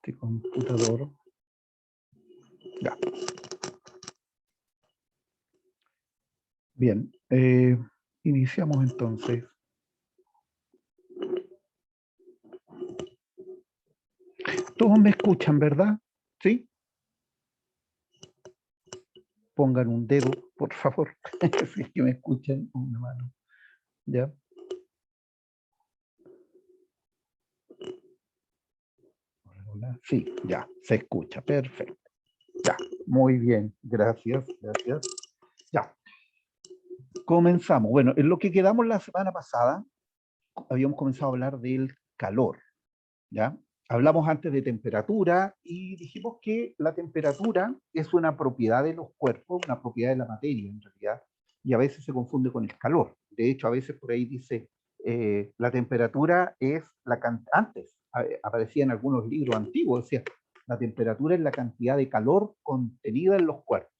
este computador. Ya. Bien, iniciamos entonces. Todos me escuchan, ¿verdad? ¿Sí? Pongan un dedo, por favor, si es que me escuchan, una mano. ¿Ya? Sí, ya, se escucha, perfecto. Ya, muy bien, gracias, gracias. Ya, comenzamos. Bueno, en lo que quedamos la semana pasada, habíamos comenzado a hablar del calor, ¿ya? Hablamos antes de temperatura y dijimos que la temperatura es una propiedad de los cuerpos, una propiedad de la materia en realidad, y a veces se confunde con el calor. De hecho, a veces por ahí dice, la temperatura es la cantidad, antes aparecía en algunos libros antiguos, decía, la temperatura es la cantidad de calor contenida en los cuerpos.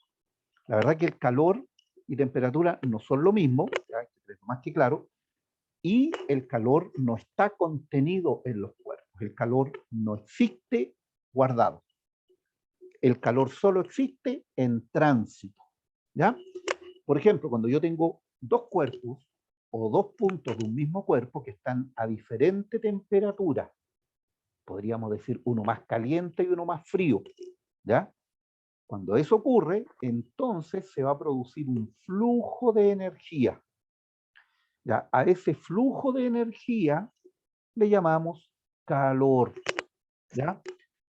La verdad que el calor y temperatura no son lo mismo, ya, más que claro, y el calor no está contenido en los cuerpos. El calor no existe guardado. El calor solo existe en tránsito. ¿Ya? Por ejemplo, cuando yo tengo dos cuerpos o dos puntos de un mismo cuerpo que están a diferente temperatura, podríamos decir uno más caliente y uno más frío, ¿ya? Cuando eso ocurre, entonces se va a producir un flujo de energía. ¿Ya? A ese flujo de energía le llamamos calor. ¿Ya?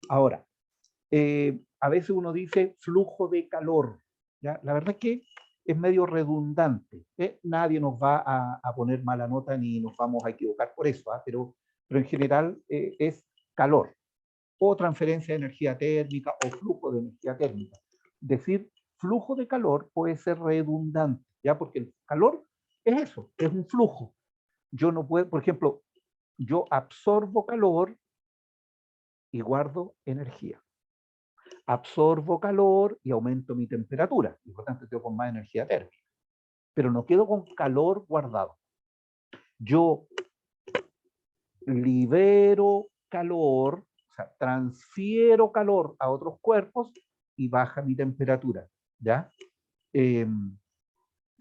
Ahora, a veces uno dice flujo de calor. ¿Ya? La verdad es que es medio redundante. Nadie nos va a poner mala nota ni nos vamos a equivocar por eso, pero en general es calor o transferencia de energía térmica o flujo de energía térmica. Decir flujo de calor puede ser redundante, ¿ya? Porque el calor es eso, es un flujo. Yo no puedo, por ejemplo, yo absorbo calor y guardo energía. Absorbo calor y aumento mi temperatura, y por tanto tengo con más energía térmica. Pero no quedo con calor guardado. Yo libero calor, o sea, transfiero calor a otros cuerpos y baja mi temperatura, ¿ya? Y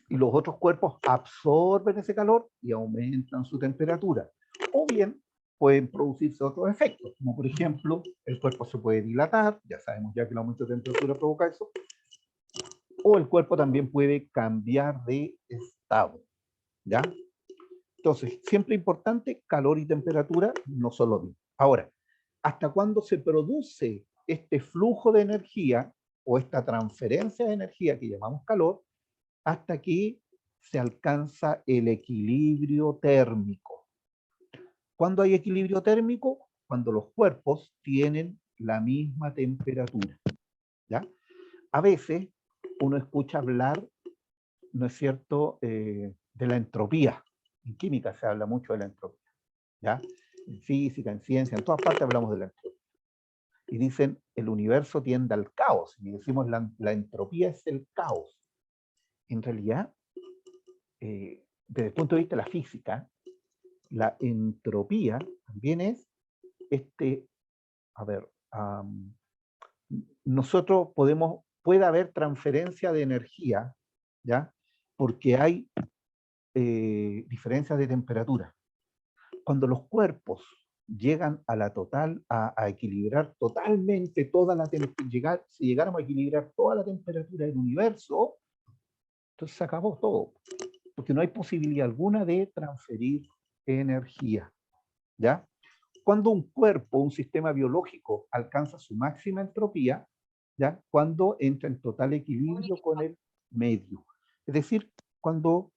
los otros cuerpos absorben ese calor y aumentan su temperatura. O bien pueden producirse otros efectos, como por ejemplo, el cuerpo se puede dilatar, ya sabemos ya que el aumento de temperatura provoca eso, o el cuerpo también puede cambiar de estado, ¿ya? Entonces, siempre importante, calor y temperatura no son lo mismo. Ahora, ¿hasta cuándo se produce este flujo de energía o esta transferencia de energía que llamamos calor? Hasta que se alcanza el equilibrio térmico. ¿Cuándo hay equilibrio térmico? Cuando los cuerpos tienen la misma temperatura. ¿Ya? A veces uno escucha hablar, ¿no es cierto?, de la entropía. En química se habla mucho de la entropía. ¿Ya? En física, en ciencia, en todas partes hablamos de la entropía. Y dicen, el universo tiende al caos. Y decimos, la entropía es el caos. En realidad, desde el punto de vista de la física, la entropía también es nosotros puede haber transferencia de energía, ¿ya? Porque hay diferencias de temperatura. Cuando los cuerpos llegan a la total, a equilibrar totalmente toda la temperatura, si llegáramos a equilibrar toda la temperatura del universo, entonces se acabó todo, porque no hay posibilidad alguna de transferir energía, ¿ya? Cuando un cuerpo, un sistema biológico alcanza su máxima entropía, ¿ya? Cuando entra en total equilibrio con el medio. Es decir, cuando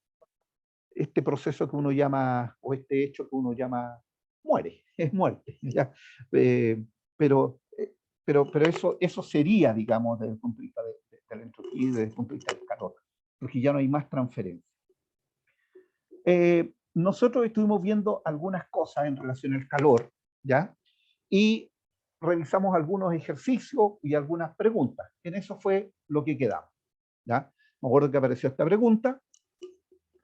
este proceso que uno llama, o este hecho que uno llama, muere, es muerte, ¿ya? Pero, eso sería, digamos, desde el punto de vista de la entropía y desde el punto de vista del calor, porque ya no hay más transferencia. Nosotros estuvimos viendo algunas cosas en relación al calor, ¿ya? Y revisamos algunos ejercicios y algunas preguntas. En eso fue lo que quedamos, ¿ya? Me acuerdo que apareció esta pregunta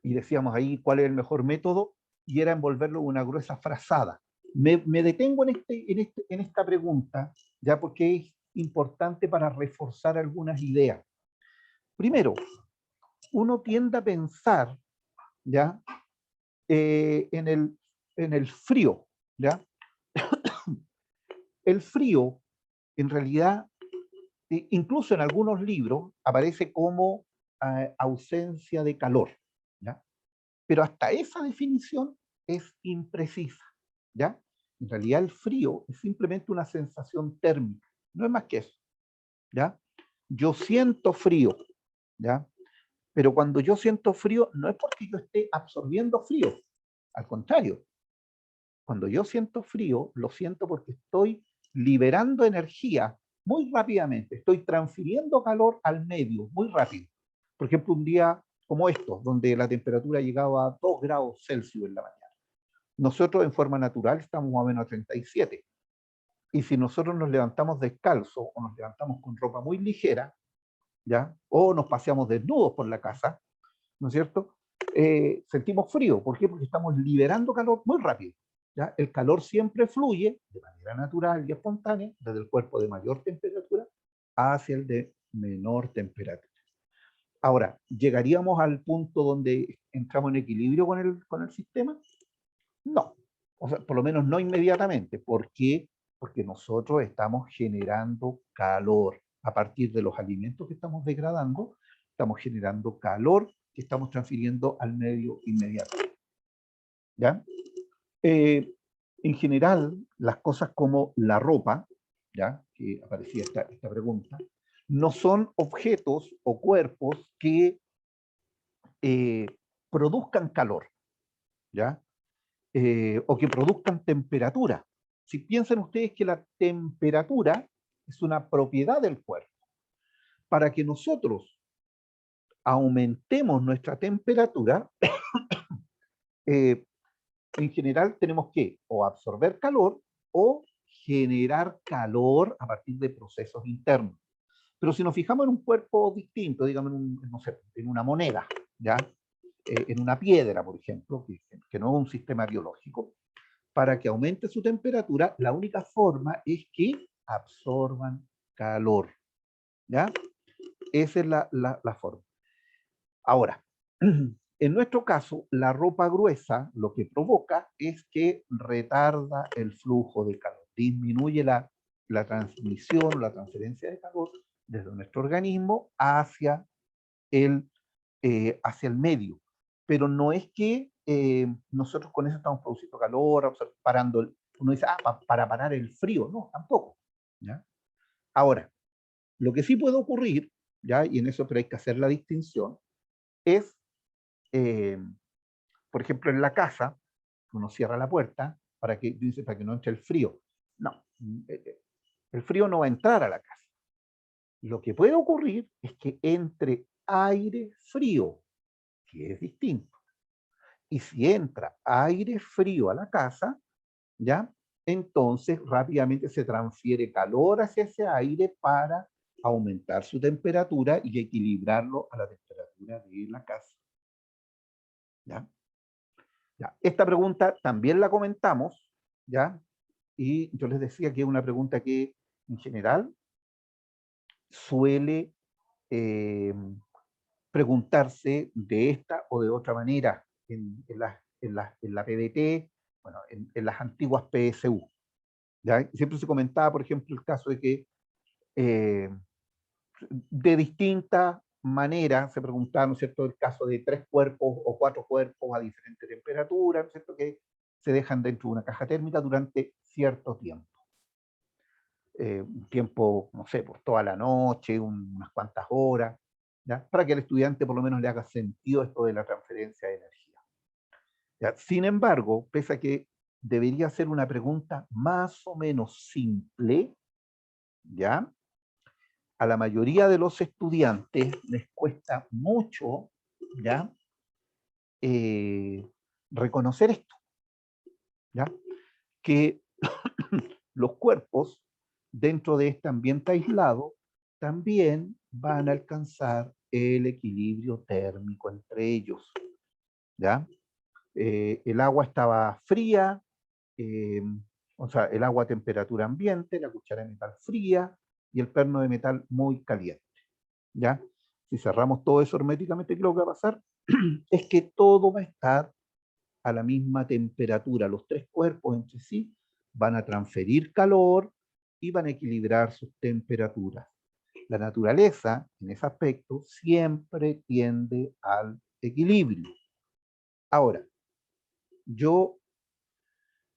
y decíamos ahí cuál es el mejor método y era envolverlo en una gruesa frazada, Me detengo en esta pregunta, ya porque es importante para reforzar algunas ideas. Primero, uno tiende a pensar, ¿ya? En el frío, ¿ya? El frío, en realidad, incluso en algunos libros, aparece como ausencia de calor, ¿ya? Pero hasta esa definición es imprecisa, ¿ya? En realidad el frío es simplemente una sensación térmica, no es más que eso, ¿ya? Yo siento frío, ¿ya? Pero cuando yo siento frío, no es porque yo esté absorbiendo frío, al contrario, cuando yo siento frío, lo siento porque estoy liberando energía muy rápidamente, estoy transfiriendo calor al medio muy rápido. Por ejemplo, un día como estos, donde la temperatura llegaba a 2 grados Celsius en la mañana. Nosotros en forma natural estamos más o menos a 37. Y si nosotros nos levantamos descalzos o nos levantamos con ropa muy ligera, ¿ya? O nos paseamos desnudos por la casa, ¿no es cierto? Sentimos frío. ¿Por qué? Porque estamos liberando calor muy rápido. ¿Ya? El calor siempre fluye de manera natural y espontánea desde el cuerpo de mayor temperatura hacia el de menor temperatura. Ahora, ¿llegaríamos al punto donde entramos en equilibrio con el sistema? No. O sea, por lo menos no inmediatamente. ¿Por qué? Porque nosotros estamos generando calor. A partir de los alimentos que estamos degradando, estamos generando calor que estamos transfiriendo al medio inmediato. ¿Ya? En general, las cosas como la ropa, ¿ya? Que aparecía esta pregunta, no son objetos o cuerpos que eh, produzcan calor, ¿ya? O que produzcan temperatura. Si piensan ustedes que la temperatura es una propiedad del cuerpo, para que nosotros aumentemos nuestra temperatura, eh, en general tenemos que o absorber calor o generar calor a partir de procesos internos. Pero si nos fijamos en un cuerpo distinto, digamos no sé, en una moneda, ¿ya? En una piedra, por ejemplo, que no es un sistema biológico, para que aumente su temperatura, la única forma es que absorban calor, ¿ya? Esa es la forma. Ahora, en nuestro caso, la ropa gruesa lo que provoca es que retarda el flujo de calor, disminuye la transmisión, la transferencia de calor desde nuestro organismo hacia el medio. Pero no es que nosotros con eso estamos produciendo calor, parando, uno dice, para parar el frío, no, tampoco. ¿Ya? Ahora, lo que sí puede ocurrir, ¿ya? Y en eso pero hay que hacer la distinción, es, eh, por ejemplo, en la casa, uno cierra la puerta para que no entre el frío. No, el frío no va a entrar a la casa. Lo que puede ocurrir es que entre aire frío, que es distinto. Y si entra aire frío a la casa, ¿ya? Entonces rápidamente se transfiere calor hacia ese aire para aumentar su temperatura y equilibrarlo a la temperatura de la casa. ¿Ya? Ya. Esta pregunta también la comentamos, ¿ya? Y yo les decía que es una pregunta que en general suele eh, preguntarse de esta o de otra manera en la PDT, bueno, en las antiguas PSU. ¿Ya? Siempre se comentaba, por ejemplo, el caso de que eh, de distinta manera se preguntaba, ¿no es cierto?, el caso de 3 cuerpos o 4 cuerpos a diferente temperatura, ¿no es cierto?, que se dejan dentro de una caja térmica durante cierto tiempo. Un tiempo, no sé, por toda la noche, unas cuantas horas, ¿ya? Para que al estudiante por lo menos le haga sentido esto de la transferencia de energía. ¿Ya? Sin embargo, pese a que debería ser una pregunta más o menos simple, ¿ya? A la mayoría de los estudiantes les cuesta mucho, ¿ya? Reconocer esto, ¿ya? Que los cuerpos dentro de este ambiente aislado también van a alcanzar el equilibrio térmico entre ellos, ¿ya? El agua estaba fría, O sea, el agua a temperatura ambiente, la cuchara de metal fría y el perno de metal muy caliente. ¿Ya? Si cerramos todo eso herméticamente, ¿qué es lo que va a pasar? Es que todo va a estar a la misma temperatura. Los tres cuerpos entre sí van a transferir calor y van a equilibrar sus temperaturas. La naturaleza, en ese aspecto, siempre tiende al equilibrio. Ahora, yo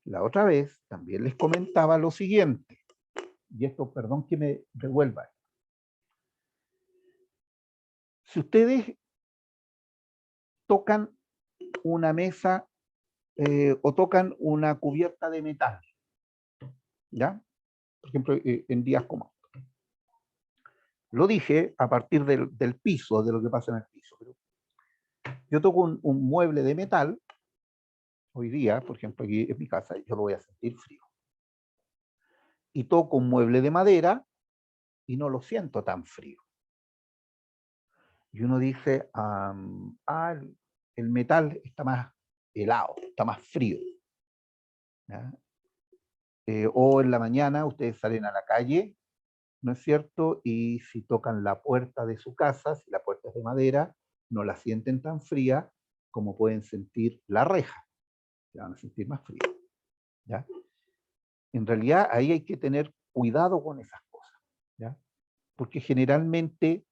la otra vez también les comentaba lo siguiente, y esto, perdón que me revuelva. Si ustedes tocan una mesa o tocan una cubierta de metal, ¿ya? Por ejemplo, en días como estos. Lo dije a partir del piso, de lo que pasa en el piso. Pero yo toco un mueble de metal, hoy día, por ejemplo, aquí en mi casa, yo lo voy a sentir frío. Y toco un mueble de madera y no lo siento tan frío. Y uno dice, el metal está más helado, está más frío. ¿Ya? O en la mañana ustedes salen a la calle, ¿no es cierto? Y si tocan la puerta de su casa, si la puerta es de madera, no la sienten tan fría como pueden sentir la reja. La van a sentir más fría. ¿Ya? En realidad ahí hay que tener cuidado con esas cosas. ¿Ya? Porque generalmente,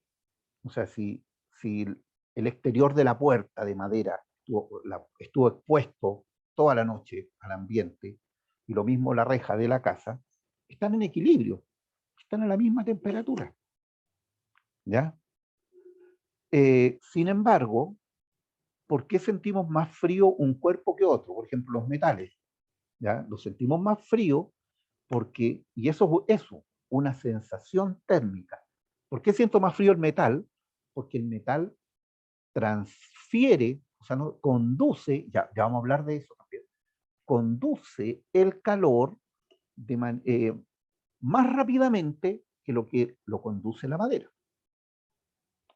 o sea, si el exterior de la puerta de madera estuvo expuesto toda la noche al ambiente, y lo mismo la reja de la casa, están en equilibrio, están a la misma temperatura. ¿Ya? Sin embargo, ¿por qué sentimos más frío un cuerpo que otro? Por ejemplo, los metales. ¿Ya? Los sentimos más frío porque, y eso es eso, una sensación térmica. ¿Por qué siento más frío el metal? Porque el metal transfiere, o sea, no, conduce, ya vamos a hablar de eso también, conduce el calor más rápidamente que lo conduce la madera.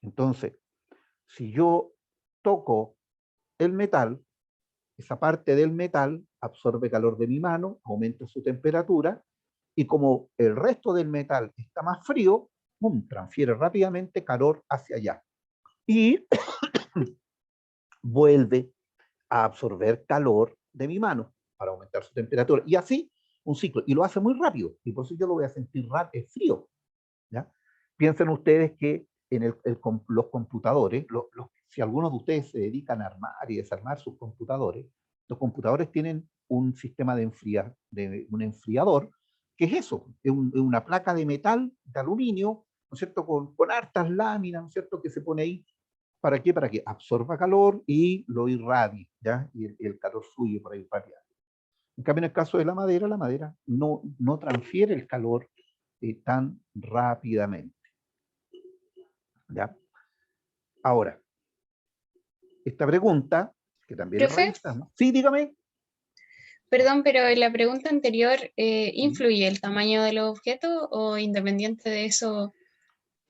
Entonces, si yo toco el metal, esa parte del metal absorbe calor de mi mano, aumenta su temperatura, y como el resto del metal está más frío, ¡pum!, transfiere rápidamente calor hacia allá. Y vuelve a absorber calor de mi mano para aumentar su temperatura. Y así, un ciclo. Y lo hace muy rápido. Y por eso yo lo voy a sentir rápido, frío. ¿Ya? Piensen ustedes que en los computadores, si algunos de ustedes se dedican a armar y desarmar sus computadores, los computadores tienen un sistema de un enfriador, que es eso, es una placa de metal, de aluminio, ¿no es cierto?, con hartas láminas, ¿no es cierto?, que se pone ahí. ¿Para qué? Para que absorba calor y lo irradie, ¿ya? Y el calor fluye por ahí irradiado. En cambio, en el caso de la madera no transfiere el calor tan rápidamente. ¿Ya? Ahora, esta pregunta, que también la Profe, realizamos. Sí, dígame. perdón, pero en la pregunta anterior, ¿Mm? ¿influye el tamaño de los objetos o independiente de eso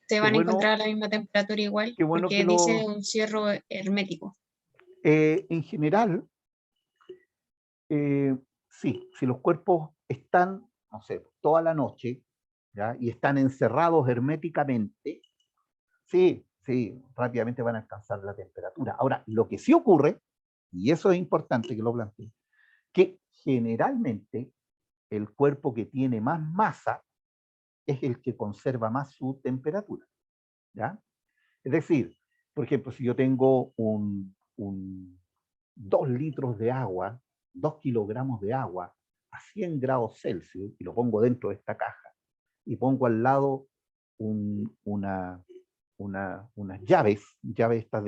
se Qué van a encontrar bueno, a la misma temperatura igual? qué bueno que Porque lo... dice un cierre hermético. en general, sí, si los cuerpos están, no sé, toda la noche, ¿ya? Y están encerrados herméticamente, sí, sí, rápidamente van a alcanzar la temperatura. Ahora, lo que sí ocurre, y eso es importante que lo plantee, que generalmente el cuerpo que tiene más masa es el que conserva más su temperatura. ¿Ya? Es decir, por ejemplo, si yo tengo 2 litros de agua, 2 kilogramos de agua a 100 grados Celsius, y lo pongo dentro de esta caja, y pongo al lado unas llaves estas para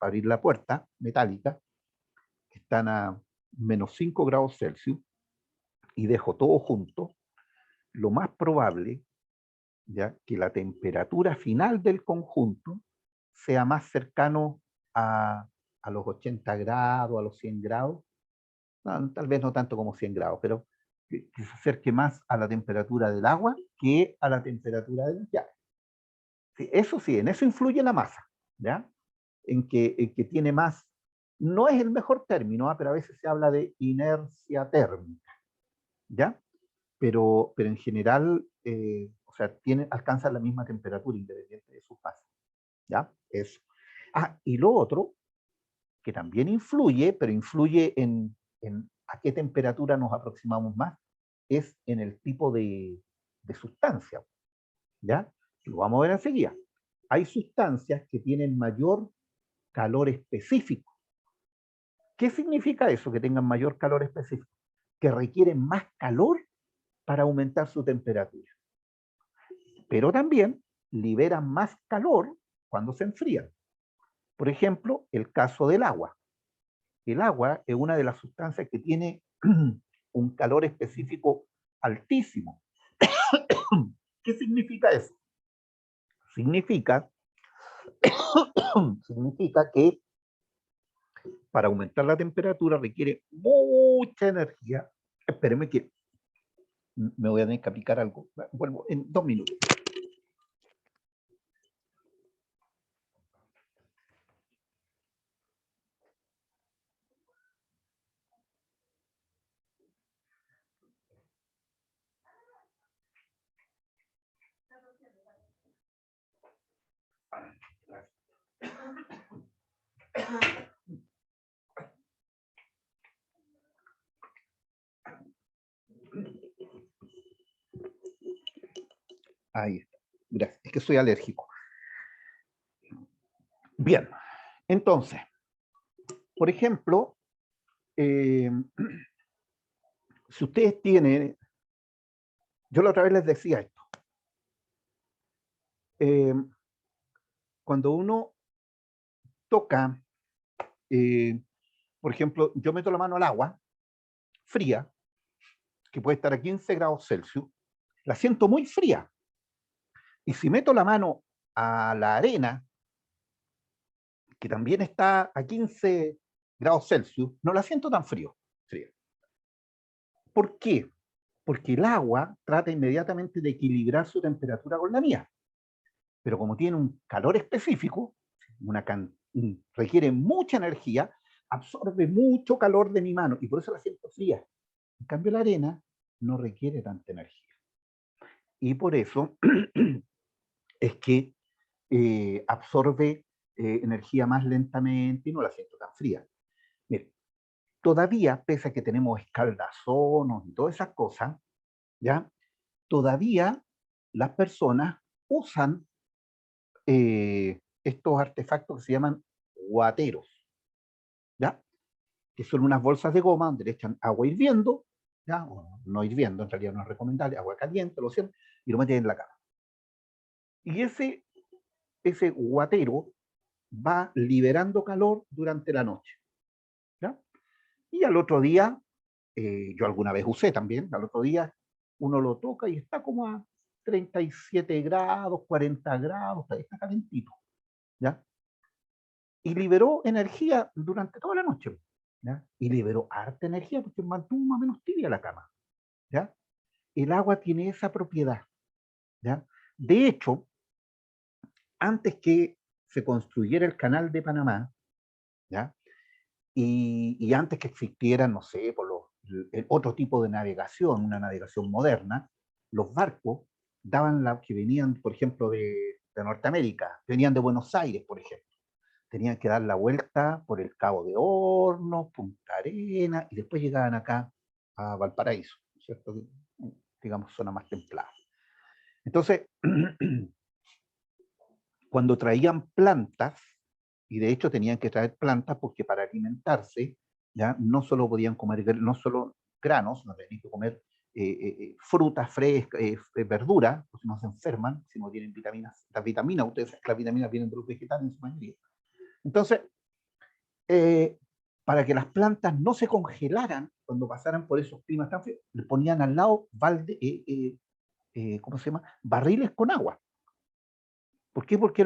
abrir la puerta, metálica, que están a menos 5 grados Celsius, y dejo todo junto, lo más probable, ya, que la temperatura final del conjunto sea más cercano a los 80 grados, a los 100 grados, no, tal vez no tanto como 100 grados, pero que se acerque más a la temperatura del agua que a la temperatura del llave. Sí, eso sí, en eso influye la masa, ¿ya? En que tiene más, no es el mejor término, pero a veces se habla de inercia térmica, ¿ya? Pero en general, o sea, alcanzan la misma temperatura independiente de su fase, ¿ya? Eso. Ah, y lo otro, que también influye, pero influye en a qué temperatura nos aproximamos más, es en el tipo de sustancia, ¿ya? Lo vamos a ver enseguida. Hay sustancias que tienen mayor calor específico. ¿Qué significa eso, que tengan mayor calor específico? Que requieren más calor para aumentar su temperatura. Pero también liberan más calor cuando se enfrían. Por ejemplo, el caso del agua. El agua es una de las sustancias que tiene un calor específico altísimo. ¿Qué significa eso? Significa, significa que para aumentar la temperatura requiere mucha energía. Espérenme que me voy a tener que aplicar algo. Vuelvo en 2 minutos. Ahí está. Gracias. Es que soy alérgico. Bien. Entonces, por ejemplo, si ustedes tienen, yo la otra vez les decía esto, cuando uno toca, por ejemplo, yo meto la mano al agua fría, que puede estar a 15 grados Celsius, la siento muy fría. Y si meto la mano a la arena, que también está a 15 grados Celsius, no la siento tan fría. ¿Por qué? Porque el agua trata inmediatamente de equilibrar su temperatura con la mía. Pero como tiene un calor específico, requiere mucha energía, absorbe mucho calor de mi mano y por eso la siento fría. En cambio, la arena no requiere tanta energía. Y por eso es que absorbe energía más lentamente y no la siento tan fría. Mire, todavía, pese a que tenemos escaldazonos y todas esas cosas, ¿ya? Todavía las personas usan estos artefactos que se llaman guateros, ¿ya? Que son unas bolsas de goma donde le echan agua hirviendo, ¿ya? O no hirviendo, en realidad no es recomendable, agua caliente, lo cierto, y lo meten en la cama. Y ese guatero va liberando calor durante la noche, ¿ya? Y al otro día, yo alguna vez usé también, al otro día uno lo toca y está como a 37 grados, 40 grados, está calentito, ¿ya? Y liberó energía durante toda la noche, ¿ya? Y liberó harta energía porque mantuvo más o menos tibia la cama, ¿ya? El agua tiene esa propiedad, ¿ya? De hecho, antes que se construyera el canal de Panamá, ¿ya? Y antes que existieran, no sé, el otro tipo de navegación, una navegación moderna, los barcos que venían, por ejemplo, de Norteamérica, venían de Buenos Aires, por ejemplo, tenían que dar la vuelta por el Cabo de Hornos, Punta Arenas, y después llegaban acá a Valparaíso, ¿cierto? Digamos, zona más templada. Entonces, cuando traían plantas, y de hecho tenían que traer plantas porque para alimentarse, ya no solo podían comer, no solo granos, no tenían que comer frutas frescas, verduras, porque no se enferman, si no tienen vitaminas. Las vitaminas, ustedes saben que las vitaminas vienen de los vegetales en su mayoría. Entonces, para que las plantas no se congelaran cuando pasaran por esos climas tan fríos, le ponían al lado ¿cómo se llama? Barriles con agua. ¿Por qué? Porque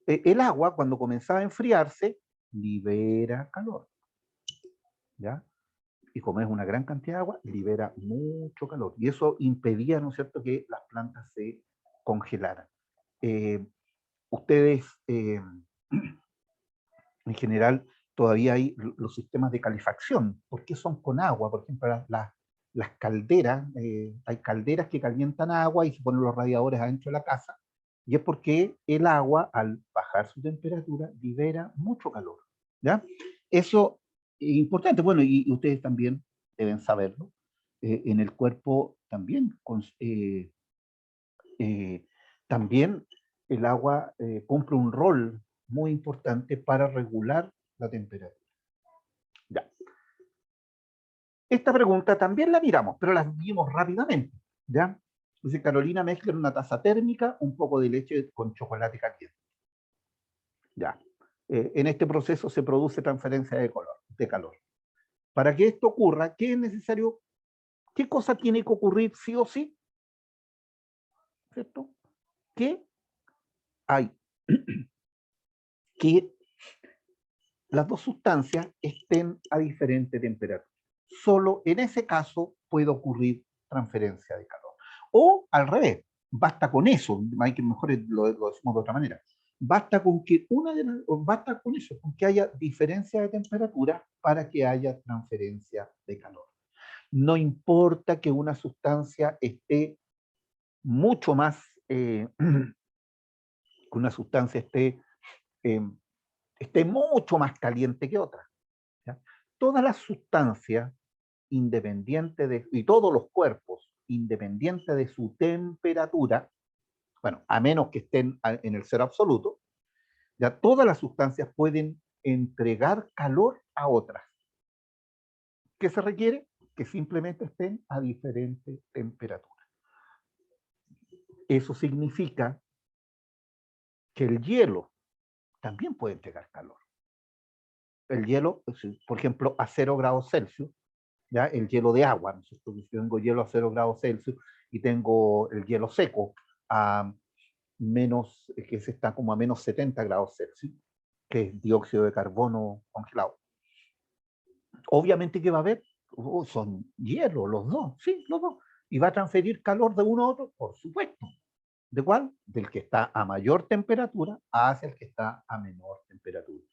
el agua, cuando comenzaba a enfriarse, libera calor, ¿ya? Y como es una gran cantidad de agua, libera mucho calor. Y eso impedía, ¿no es cierto?, que las plantas se congelaran. Ustedes, en general, todavía hay los sistemas de calefacción. ¿Por qué son con agua? Por ejemplo, las calderas, hay calderas que calientan agua y se ponen los radiadores adentro de la casa, y es porque el agua, al bajar su temperatura, libera mucho calor, ¿ya? Eso es importante, bueno, y ustedes también deben saberlo, en el cuerpo también, eh, también el agua cumple un rol muy importante para regular la temperatura. Ya. Esta pregunta también la miramos, pero la vimos rápidamente, ¿ya? Dice, Carolina mezcla en una taza térmica un poco de leche con chocolate caliente. Ya. En este proceso se produce transferencia de calor. Para que esto ocurra, ¿qué es necesario? ¿Qué cosa tiene que ocurrir sí o sí? ¿Cierto? Que hay que las dos sustancias estén a diferente temperatura. Solo en ese caso puede ocurrir transferencia de calor. O al revés, basta con eso, hay que mejor lo decimos de otra manera. Basta con que basta con eso, con que haya diferencia de temperatura para que haya transferencia de calor. No importa que una sustancia esté mucho más, que una sustancia esté mucho más caliente que otra. ¿Ya? Todas las sustancias, independientes de, y todos los cuerpos, independientes de su temperatura, bueno, a menos que estén en el cero absoluto, ya todas las sustancias pueden entregar calor a otras. ¿Qué se requiere? Que simplemente estén a diferente temperatura. Eso significa que el hielo también puede entregar calor. El hielo, por ejemplo, a 0 grados Celsius, ¿ya? El hielo de agua, ¿no es cierto? Si tengo hielo a 0 grados Celsius y tengo el hielo seco a menos, que se está como a menos 70 grados Celsius, que es dióxido de carbono congelado. Obviamente que va a haber, son hielo los dos, sí, los dos, y va a transferir calor de uno a otro, por supuesto. ¿De cuál? Del que está a mayor temperatura hacia el que está a menor temperatura.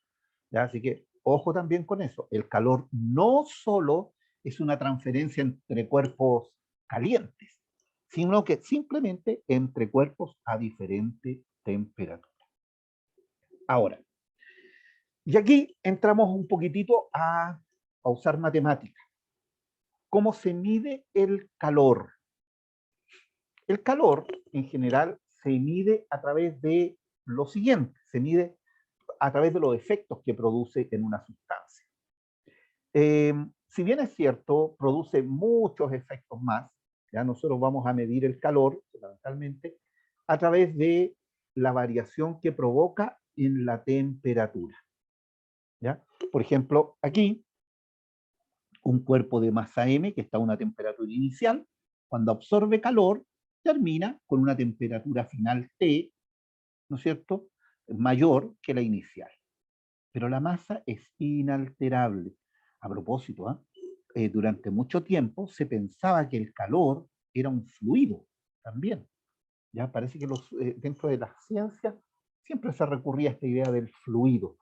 ¿Ya? Así que ojo también con eso. El calor no solo es una transferencia entre cuerpos calientes, sino que simplemente entre cuerpos a diferente temperatura. Ahora, y aquí entramos un poquitito a usar matemáticas. ¿Cómo se mide el calor? El calor, en general, se mide a través de lo siguiente, se mide a través de los efectos que produce en una sustancia. Si bien es cierto, produce muchos efectos más, ya nosotros vamos a medir el calor, fundamentalmente, a través de la variación que provoca en la temperatura. ¿Ya? Por ejemplo, aquí, un cuerpo de masa M que está a una temperatura inicial, cuando absorbe calor, termina con una temperatura final T, ¿no es cierto?, mayor que la inicial. Pero la masa es inalterable. A propósito, durante mucho tiempo se pensaba que el calor era un fluido también. Ya parece que dentro de la ciencia siempre se recurría a esta idea del fluido,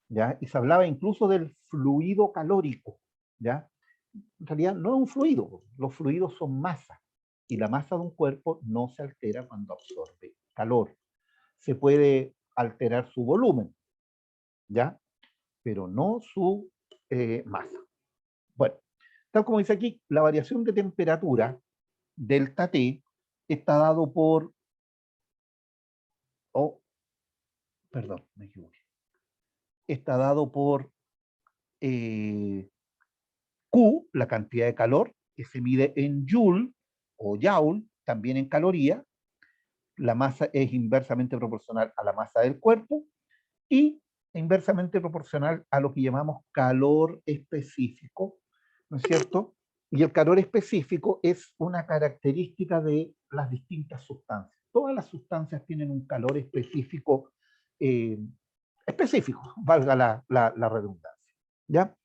¿ya? Y se hablaba incluso del fluido calórico, ¿ya? En realidad no es un fluido, los fluidos son masa, y la masa de un cuerpo no se altera cuando absorbe calor. Se puede alterar su volumen, ¿ya? Pero no su masa. Bueno, tal como dice aquí, la variación de temperatura, delta T, está dado por, perdón, me equivoqué, está dado por Q, la cantidad de calor, que se mide en Joule o Joule, también en caloría. La masa es inversamente proporcional a la masa del cuerpo y inversamente proporcional a lo que llamamos calor específico, ¿no es cierto? Y el calor específico es una característica de las distintas sustancias. Todas las sustancias tienen un calor específico, valga la redundancia, ¿ya?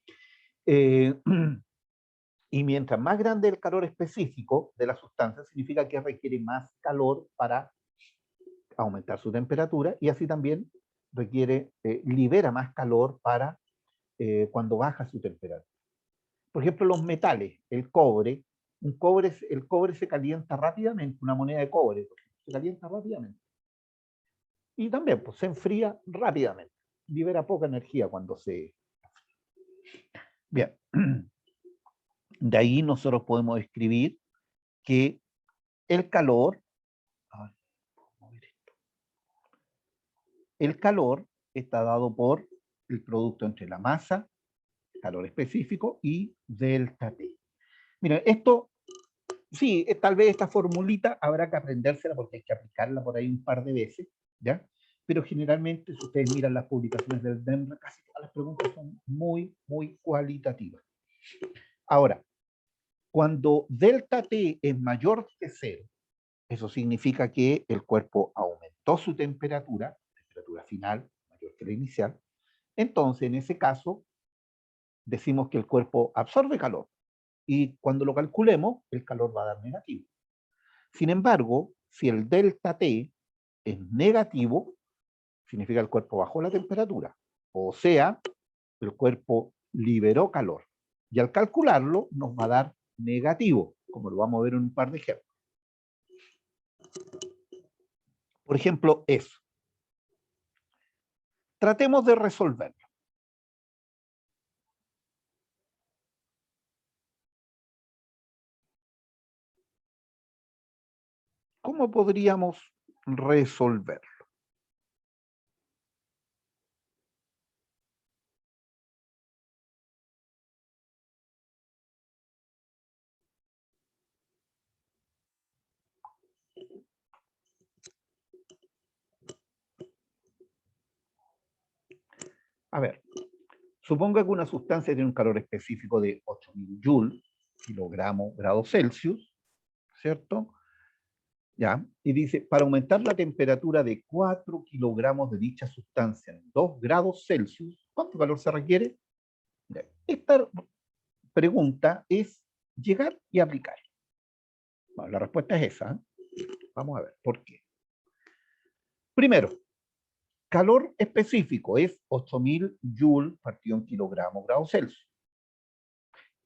Y mientras más grande el calor específico de la sustancia, significa que requiere más calor para aumentar su temperatura y así también libera más calor para cuando baja su temperatura. Por ejemplo, los metales, el cobre, El cobre se calienta rápidamente, una moneda de cobre se calienta rápidamente. Y también pues, se enfría rápidamente. Libera poca energía cuando se... Bien. De ahí nosotros podemos escribir que el calor, está dado por el producto entre la masa, calor específico, y delta T. Miren, esto, sí, tal vez esta formulita habrá que aprendérsela porque hay que aplicarla por ahí un par de veces, ¿ya? Pero generalmente, si ustedes miran las publicaciones del DEMRA, casi todas las preguntas son muy, muy cualitativas. Ahora, cuando delta T es mayor que 0, eso significa que el cuerpo aumentó su temperatura final, mayor que la inicial. Entonces, en ese caso, decimos que el cuerpo absorbe calor. Y cuando lo calculemos, el calor va a dar negativo. Sin embargo, si el delta T es negativo, significa que el cuerpo bajó la temperatura. O sea, el cuerpo liberó calor. Y al calcularlo, nos va a dar negativo, como lo vamos a ver en un par de ejemplos. Por ejemplo, eso. Tratemos de resolverlo. ¿Cómo podríamos resolverlo? A ver, suponga que una sustancia tiene un calor específico de 8000 joules, kilogramos, grados Celsius, ¿cierto? ¿Ya? Y dice, para aumentar la temperatura de 4 kilogramos de dicha sustancia en 2 grados Celsius, ¿cuánto calor se requiere? Esta pregunta es llegar y aplicar. Bueno, la respuesta es esa. Vamos a ver, ¿por qué? Primero, calor específico es 8000 joules partido en kilogramos grados Celsius.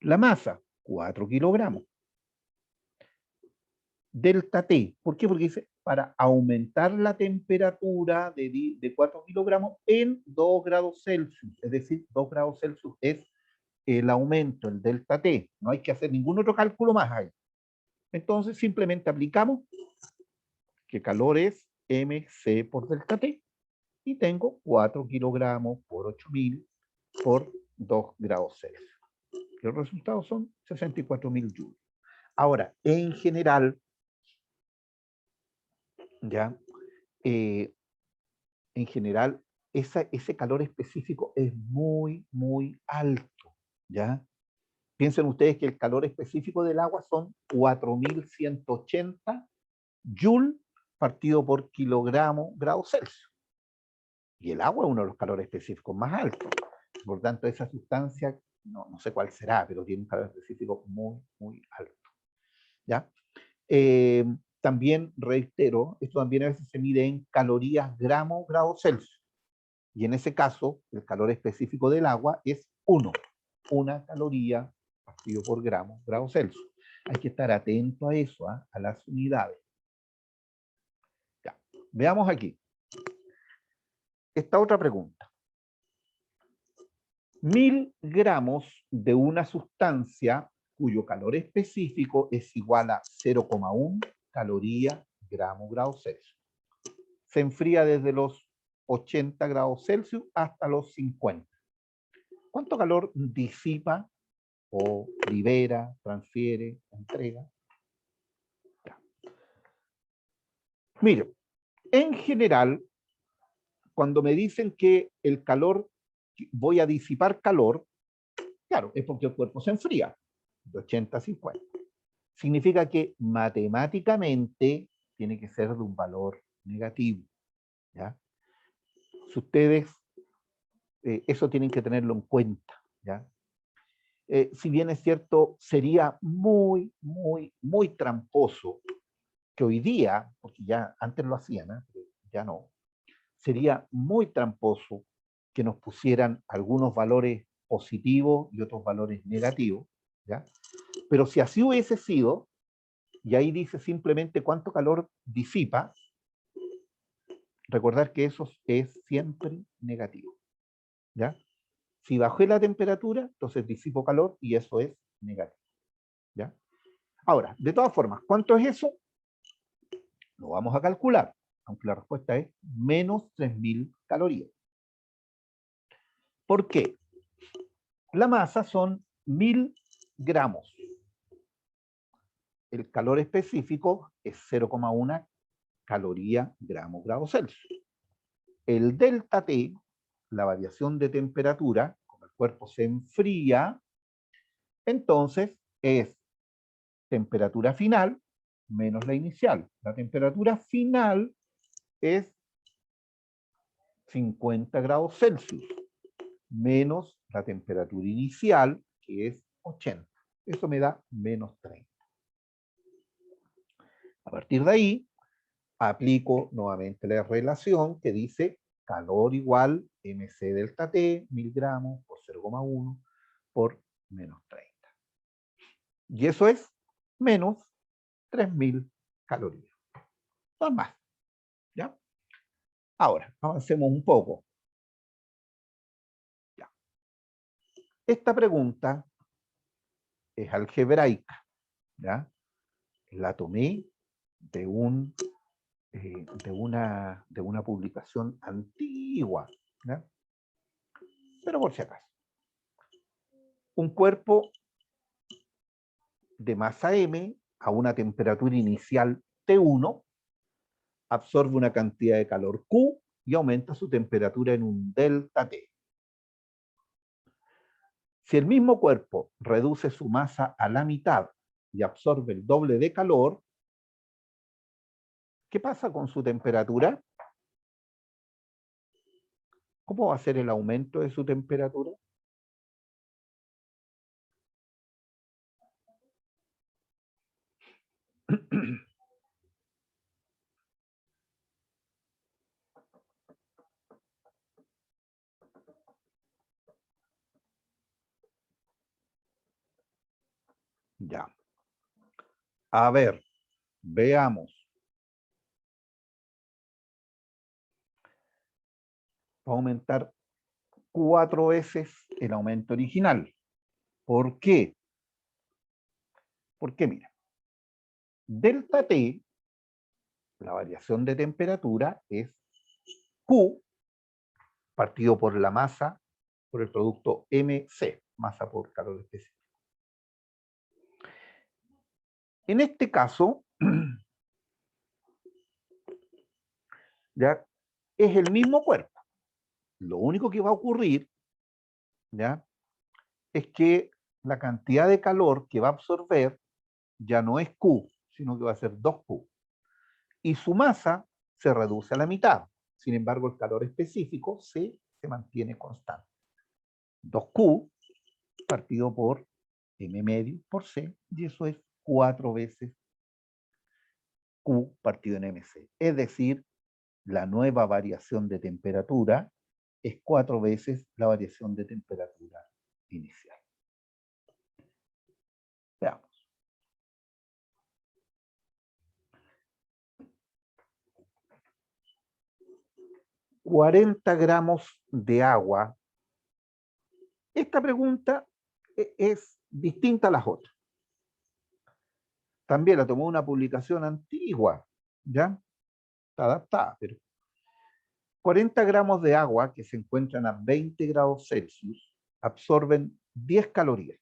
La masa, 4 kilogramos. Delta T, ¿por qué? Porque dice para aumentar la temperatura de 4 kilogramos en 2 grados Celsius. Es decir, 2 grados Celsius es el aumento, el delta T. No hay que hacer ningún otro cálculo más ahí. Entonces, simplemente aplicamos que calor es mc por delta T. Y tengo 4 kilogramos por 8000 por 2 grados Celsius. Los resultados son 64.000 joules. Ahora, en general, ¿ya? En general, ese calor específico es muy, muy alto, ¿ya? Piensen ustedes que el calor específico del agua son 4180 joules partido por kilogramo grados Celsius. Y el agua es uno de los calores específicos más altos. Por tanto, esa sustancia, no sé cuál será, pero tiene un calor específico muy, muy alto, ¿ya? También reitero, esto también a veces se mide en calorías gramos grados Celsius. Y en ese caso, el calor específico del agua es 1. Una caloría partido por gramo grados Celsius. Hay que estar atento a eso, a las unidades. Ya. Veamos aquí. Esta otra pregunta. 1000 gramos de una sustancia cuyo calor específico es igual a 0,1 caloría gramo grados Celsius. Se enfría desde los 80 grados Celsius hasta los 50. ¿Cuánto calor disipa o libera, transfiere, entrega? Ya. Mire, en general, cuando me dicen que el calor, voy a disipar calor, claro, es porque el cuerpo se enfría, de 80 a 50. Significa que matemáticamente tiene que ser de un valor negativo, ¿ya? Si ustedes, eso tienen que tenerlo en cuenta, ¿ya? Si bien es cierto, sería muy, muy, muy tramposo que hoy día, porque ya antes lo hacían, ya no, sería muy tramposo que nos pusieran algunos valores positivos y otros valores negativos, ¿ya? Pero si así hubiese sido, y ahí dice simplemente cuánto calor disipa, recordar que eso es siempre negativo, ¿ya? Si bajé la temperatura, entonces disipo calor y eso es negativo, ¿ya? Ahora, de todas formas, ¿cuánto es eso? Lo vamos a calcular, aunque la respuesta es menos 3000 calorías. ¿Por qué? La masa son 1000 gramos. El calor específico es 0,1 caloría gramo grado Celsius. El delta T, la variación de temperatura, como el cuerpo se enfría, entonces es temperatura final menos la inicial. La temperatura final es 50 grados Celsius menos la temperatura inicial, que es 80. Eso me da menos 30. A partir de ahí, aplico nuevamente la relación que dice calor igual mc delta T, 1000 gramos por 0,1 por menos 30. Y eso es menos 3000 calorías. No más. ¿Ya? Ahora, avancemos un poco. Ya. Esta pregunta es algebraica. ¿Ya? La tomé de, de una publicación antigua. ¿Ya? Pero por si acaso. Un cuerpo de masa M a una temperatura inicial T1 absorbe una cantidad de calor Q y aumenta su temperatura en un delta T. Si el mismo cuerpo reduce su masa a la mitad y absorbe el doble de calor, ¿qué pasa con su temperatura? ¿Cómo va a ser el aumento de su temperatura? Ya. A ver, veamos. Va a aumentar 4 veces el aumento original. ¿Por qué? Porque mira, delta T, la variación de temperatura, es Q partido por la masa, por el producto MC, masa por calor específico. En este caso, ya es el mismo cuerpo. Lo único que va a ocurrir, ya, es que la cantidad de calor que va a absorber ya no es Q, sino que va a ser 2Q. Y su masa se reduce a la mitad. Sin embargo, el calor específico se mantiene constante. 2Q partido por M medio por C, y eso es 4 veces Q partido en MC. Es decir, la nueva variación de temperatura es 4 veces la variación de temperatura inicial. Veamos. $40 gramos de agua. Esta pregunta es distinta a las otras. También la tomó una publicación antigua, ¿ya? Está adaptada, pero 40 gramos de agua que se encuentran a 20 grados Celsius absorben 10 calorías.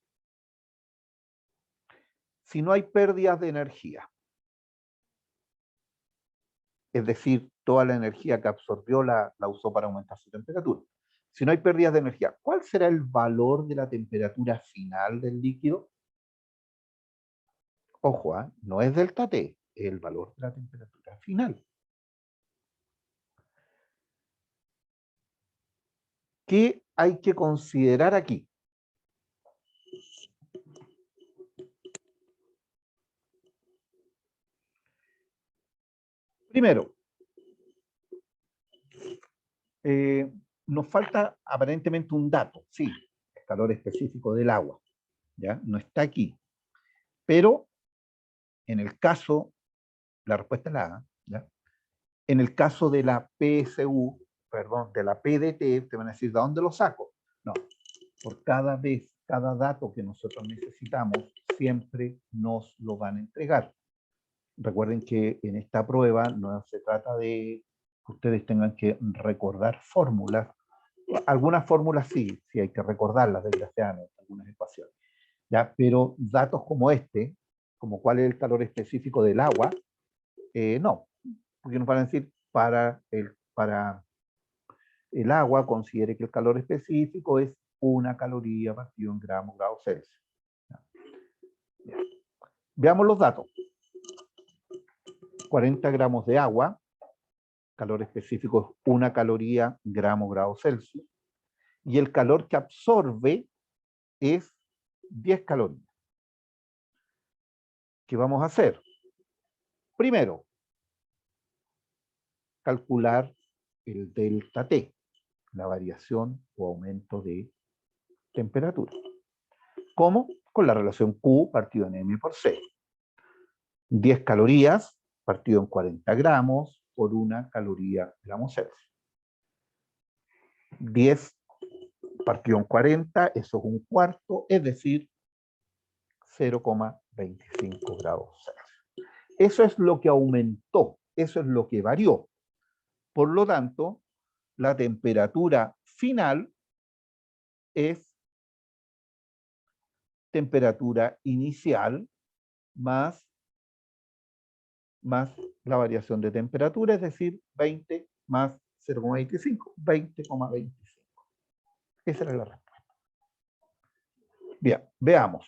Si no hay pérdidas de energía, es decir, toda la energía que absorbió la usó para aumentar su temperatura. Si no hay pérdidas de energía, ¿cuál será el valor de la temperatura final del líquido? Ojo, no es delta T, es el valor de la temperatura final. ¿Qué hay que considerar aquí? Primero, nos falta aparentemente un dato, sí, el calor específico del agua, ¿ya? No está aquí. Pero en el caso, la respuesta es la A, ¿ya? En el caso de la PSU, perdón, de la PDT, te van a decir, ¿de dónde lo saco? No, por cada vez, cada dato que nosotros necesitamos, siempre nos lo van a entregar. Recuerden que en esta prueba no se trata de que ustedes tengan que recordar fórmulas. Algunas fórmulas sí hay que recordarlas, desgraciadamente, algunas ecuaciones. ¿Ya? Pero datos como este, como cuál es el calor específico del agua, no, porque nos van a decir para el agua, considere que el calor específico es 1 caloría partido en gramos grados Celsius. ¿Ya? Veamos los datos. 40 gramos de agua, calor específico es 1 caloría gramos grados Celsius, y el calor que absorbe es 10 calorías. ¿Qué vamos a hacer? Primero, calcular el delta T, la variación o aumento de temperatura. ¿Cómo? Con la relación Q partido en M por C. 10 calorías partido en 40 gramos por 1 caloría gramos Celsius. 10 partido en 40, eso es un cuarto, es decir, 0,25 grados Celsius. Eso es lo que aumentó, eso es lo que varió. Por lo tanto, la temperatura final es temperatura inicial más la variación de temperatura, es decir, 20 más 0,25, 20,25. Esa era la respuesta. Bien, veamos.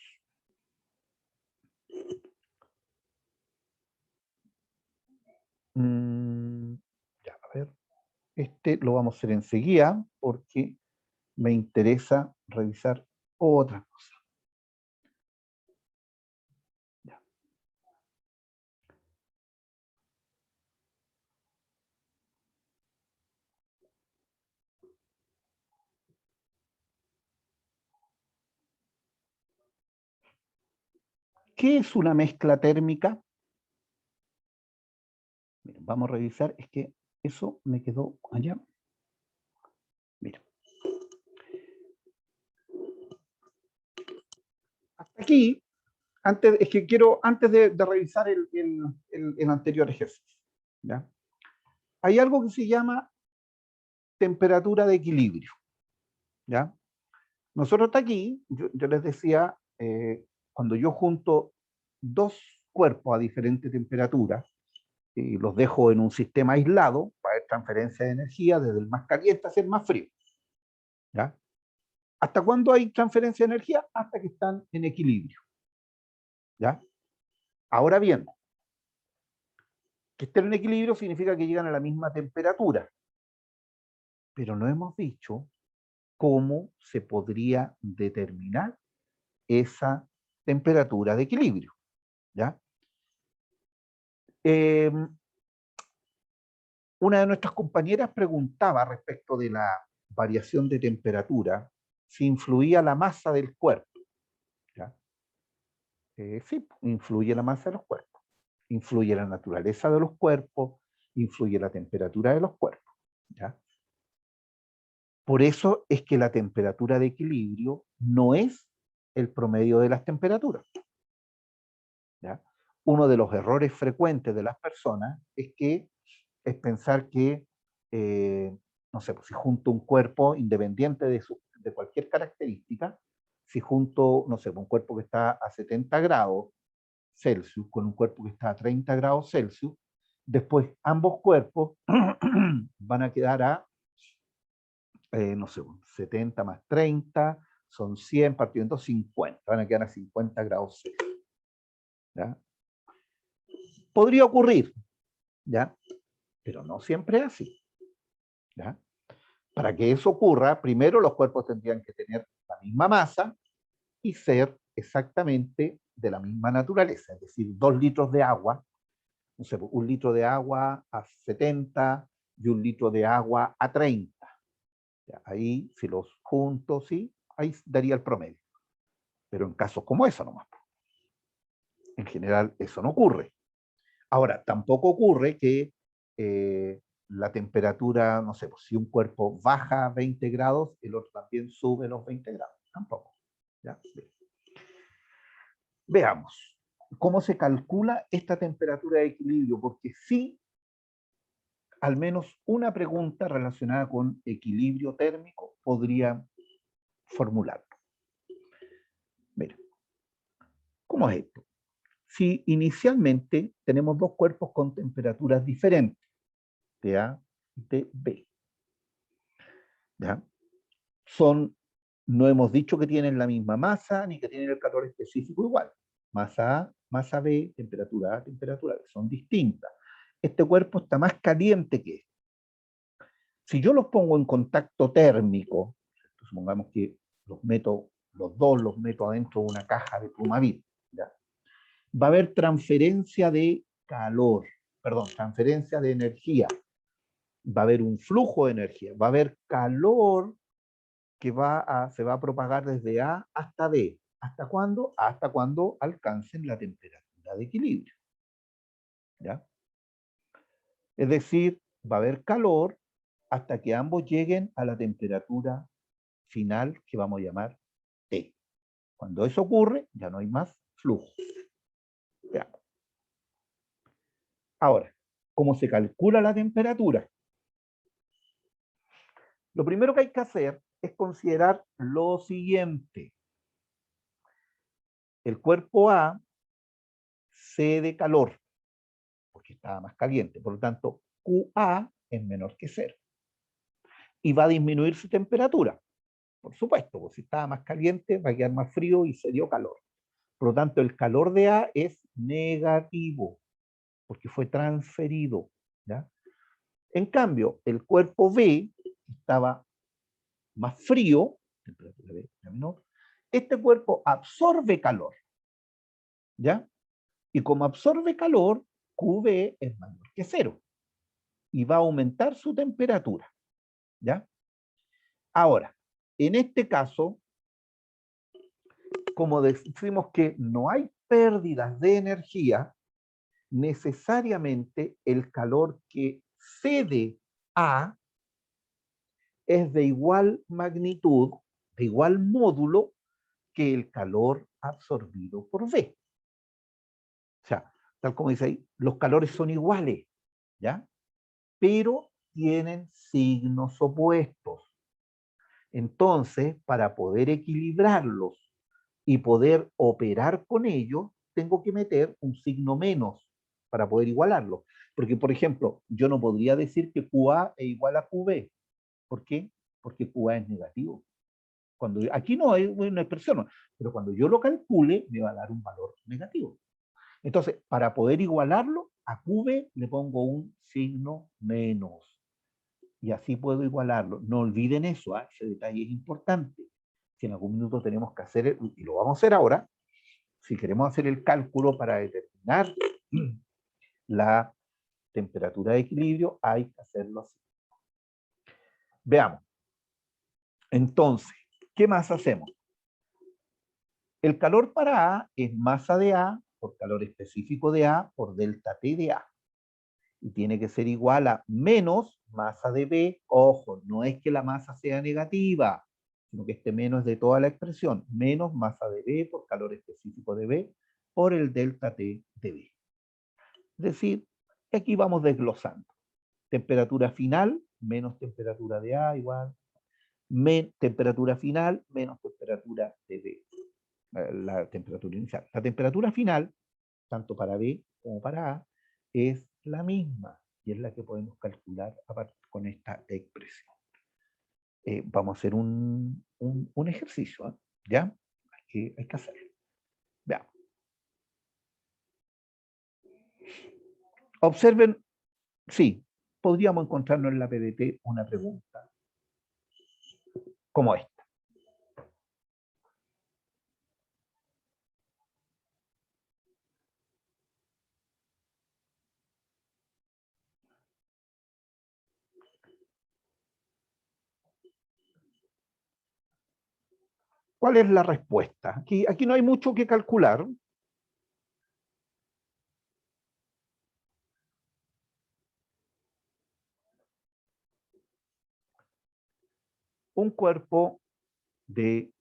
Ya, a ver. Este lo vamos a hacer enseguida porque me interesa revisar otra cosa. Ya. ¿Qué es una mezcla térmica? Miren, vamos a revisar, es que eso me quedó allá. Mira. Hasta aquí, es que quiero, antes de revisar el anterior ejercicio, ¿ya? Hay algo que se llama temperatura de equilibrio, ¿ya? Nosotros hasta aquí, yo les decía, cuando yo junto dos cuerpos a diferente temperatura y los dejo en un sistema aislado, para haber transferencia de energía desde el más caliente hacia el más frío, ¿ya? ¿Hasta cuándo hay transferencia de energía? Hasta que están en equilibrio, ¿ya? Ahora bien, que estén en equilibrio significa que llegan a la misma temperatura, pero no hemos dicho cómo se podría determinar esa temperatura de equilibrio, ¿ya? Una de nuestras compañeras preguntaba respecto de la variación de temperatura si influía la masa del cuerpo, ¿ya? Sí, influye la masa de los cuerpos, influye la naturaleza de los cuerpos, influye la temperatura de los cuerpos, ¿ya? Por eso es que la temperatura de equilibrio no es el promedio de las temperaturas, ¿ya? Uno de los errores frecuentes de las personas es pensar que, no sé, pues si junto un cuerpo independiente de cualquier característica, si junto, no sé, un cuerpo que está a 70 grados Celsius con un cuerpo que está a 30 grados Celsius, después ambos cuerpos van a quedar a no sé, 70 más 30, son 100 partiendo 50, van a quedar a 50 grados Celsius, ¿ya? Podría ocurrir, ¿ya? Pero no siempre es así, ¿ya? Para que eso ocurra, primero los cuerpos tendrían que tener la misma masa y ser exactamente de la misma naturaleza, es decir, 2 litros de agua, no sé, 1 litro de agua a 70 y 1 litro de agua a 30. Ya, ahí, si los junto, sí, ahí daría el promedio. Pero en casos como eso nomás. En general eso no ocurre. Ahora, tampoco ocurre que la temperatura, no sé, pues, si un cuerpo baja 20 grados, el otro también sube los 20 grados. Tampoco. ¿Ya? Veamos cómo se calcula esta temperatura de equilibrio, porque sí, al menos una pregunta relacionada con equilibrio térmico podría formularlo. Mira, ¿cómo es esto? Si inicialmente tenemos dos cuerpos con temperaturas diferentes, TA y TB, ¿ya? No hemos dicho que tienen la misma masa ni que tienen el calor específico igual. Masa A, masa B, temperatura A, temperatura B, son distintas. Este cuerpo está más caliente que este. Si yo los pongo en contacto térmico, supongamos que los dos los meto adentro de una caja de Plumavit, ¿ya? Va a haber transferencia de calor, perdón, transferencia de energía. Va a haber un flujo de energía, va a haber calor que se va a propagar desde A hasta B. ¿Hasta cuándo? Hasta cuando alcancen la temperatura de equilibrio. ¿Ya? Es decir, va a haber calor hasta que ambos lleguen a la temperatura final que vamos a llamar T. Cuando eso ocurre, ya no hay más flujo. ¿Ya? Ahora, ¿cómo se calcula la temperatura? Lo primero que hay que hacer es considerar lo siguiente. El cuerpo A cede calor, porque estaba más caliente. Por lo tanto, QA es menor que 0. Y va a disminuir su temperatura. Por supuesto, porque si estaba más caliente, va a quedar más frío y se dio calor. Por lo tanto, el calor de A es negativo, porque fue transferido. ¿Ya? En cambio, el cuerpo B estaba más frío, temperatura B menor. Este cuerpo absorbe calor. ¿Ya? Y como absorbe calor, QB es mayor que 0. Y va a aumentar su temperatura. ¿Ya? Ahora, en este caso, como decimos que no hay pérdidas de energía, necesariamente el calor que cede A es de igual magnitud, de igual módulo que el calor absorbido por B. O sea, tal como dice ahí, los calores son iguales, ¿ya? Pero tienen signos opuestos. Entonces, para poder equilibrarlos y poder operar con ellos, tengo que meter un signo menos para poder igualarlo. Porque, por ejemplo, yo no podría decir que QA es igual a QB. ¿Por qué? Porque QA es negativo. Aquí no hay una expresión, pero cuando yo lo calcule, me va a dar un valor negativo. Entonces, para poder igualarlo, a QB le pongo un signo menos. Y así puedo igualarlo. No olviden eso, ¿eh? Ese detalle es importante. Si en algún minuto tenemos que hacer, y lo vamos a hacer ahora, si queremos hacer el cálculo para determinar la temperatura de equilibrio, hay que hacerlo así. Veamos. Entonces, ¿qué más hacemos? El calor para A es masa de A por calor específico de A por delta T de A. Y tiene que ser igual a menos masa de B. Ojo, no es que la masa sea negativa, sino que este menos es de toda la expresión. Menos masa de B por calor específico de B por el delta T de B. Es decir, aquí vamos desglosando. Temperatura final menos temperatura de A igual. Temperatura final menos temperatura de B. La temperatura inicial. La temperatura final, tanto para B como para A, es la misma y es la que podemos calcular con esta expresión. Vamos a hacer un ejercicio, ¿eh? ¿Ya? Hay que hacerlo. Veamos. Observen, sí, podríamos encontrarnos en la PDT una pregunta como esta. ¿Cuál es la respuesta? Aquí no hay mucho que calcular. un cuerpo de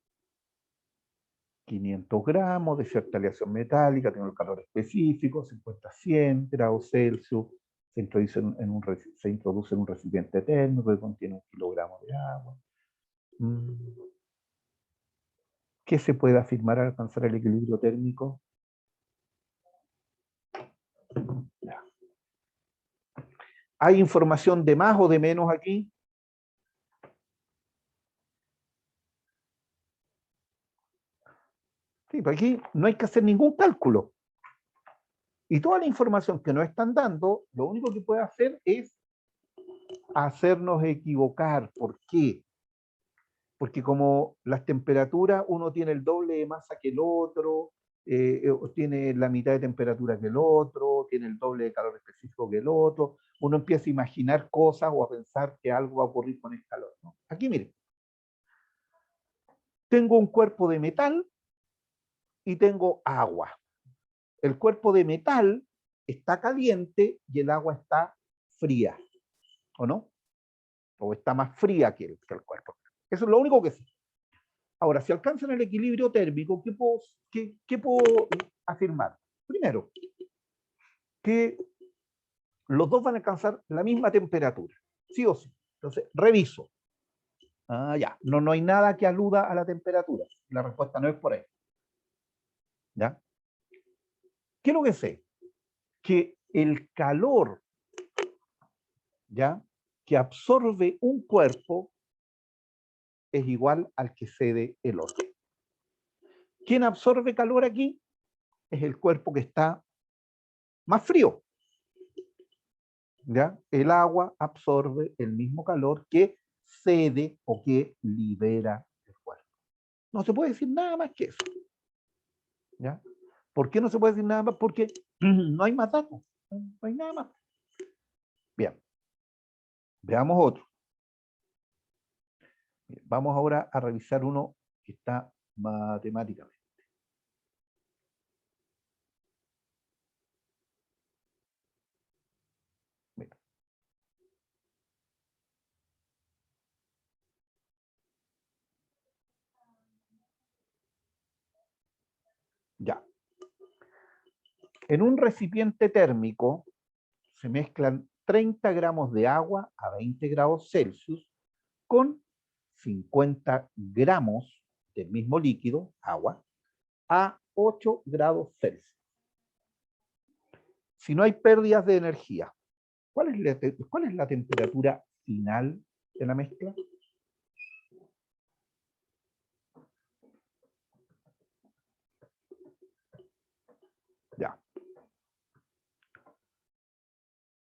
500 gramos de cierta aleación metálica, tiene un calor específico, 50 a 100 grados Celsius, se introduce en un recipiente térmico que contiene 1 kilogramo de agua. ¿Qué se puede afirmar al alcanzar el equilibrio térmico? Ya. ¿Hay información de más o de menos aquí? Sí, pues aquí no hay que hacer ningún cálculo. Y toda la información que nos están dando, lo único que puede hacer es hacernos equivocar. ¿Por qué? Porque como las temperaturas, uno tiene el doble de masa que el otro, tiene la mitad de temperatura que el otro, tiene el doble de calor específico que el otro, uno empieza a imaginar cosas o a pensar que algo va a ocurrir con el calor, ¿no? Aquí miren, tengo un cuerpo de metal y tengo agua. El cuerpo de metal está caliente y el agua está fría, ¿o no? O está más fría que el cuerpo. Eso es lo único que sé. Ahora, si alcanzan el equilibrio térmico, ¿qué puedo afirmar? Primero, que los dos van a alcanzar la misma temperatura, sí o sí. Entonces, reviso. Ya, no hay nada que aluda a la temperatura. La respuesta no es por ahí. ¿Ya? ¿Qué es lo que sé? Que el calor, ¿ya?, que absorbe un cuerpo es igual al que cede el otro. ¿Quién absorbe calor aquí? Es el cuerpo que está más frío. ¿Ya? El agua absorbe el mismo calor que cede o que libera el cuerpo. No se puede decir nada más que eso. ¿Ya? ¿Por qué no se puede decir nada más? Porque no hay más datos. No hay nada más. Bien. Veamos otro. Vamos ahora a revisar uno que está matemáticamente. Mira. Ya. En un recipiente térmico se mezclan 30 gramos de agua a 20 grados Celsius con 50 gramos del mismo líquido, agua, a 8 grados Celsius. Si no hay pérdidas de energía, ¿cuál es la temperatura final de la mezcla? Ya.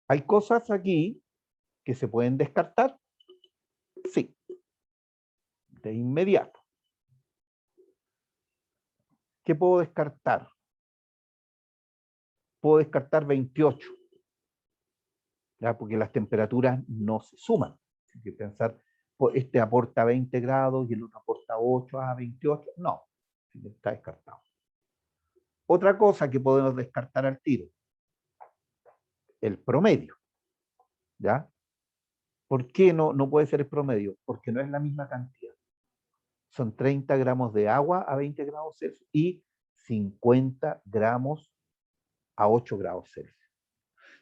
¿Hay cosas aquí que se pueden descartar? Sí, de inmediato. ¿Qué puedo descartar? Puedo descartar 28, ¿ya? Porque las temperaturas no se suman. Hay que pensar, pues este aporta 20 grados y el otro aporta 8 a 28. No, está descartado. Otra cosa que podemos descartar al tiro, el promedio. ¿Ya? ¿Por qué no puede ser el promedio? Porque no es la misma cantidad. Son 30 gramos de agua a 20 grados Celsius y 50 gramos a 8 grados Celsius.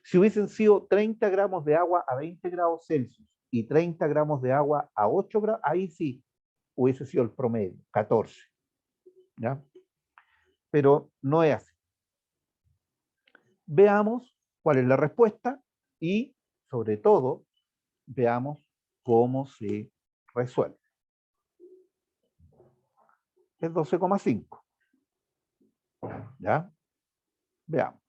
Si hubiesen sido 30 gramos de agua a 20 grados Celsius y 30 gramos de agua a 8 grados, ahí sí hubiese sido el promedio, 14. ¿Ya? Pero no es así. Veamos cuál es la respuesta y, sobre todo, veamos cómo se resuelve. Es 12,5. ¿Ya? Veamos.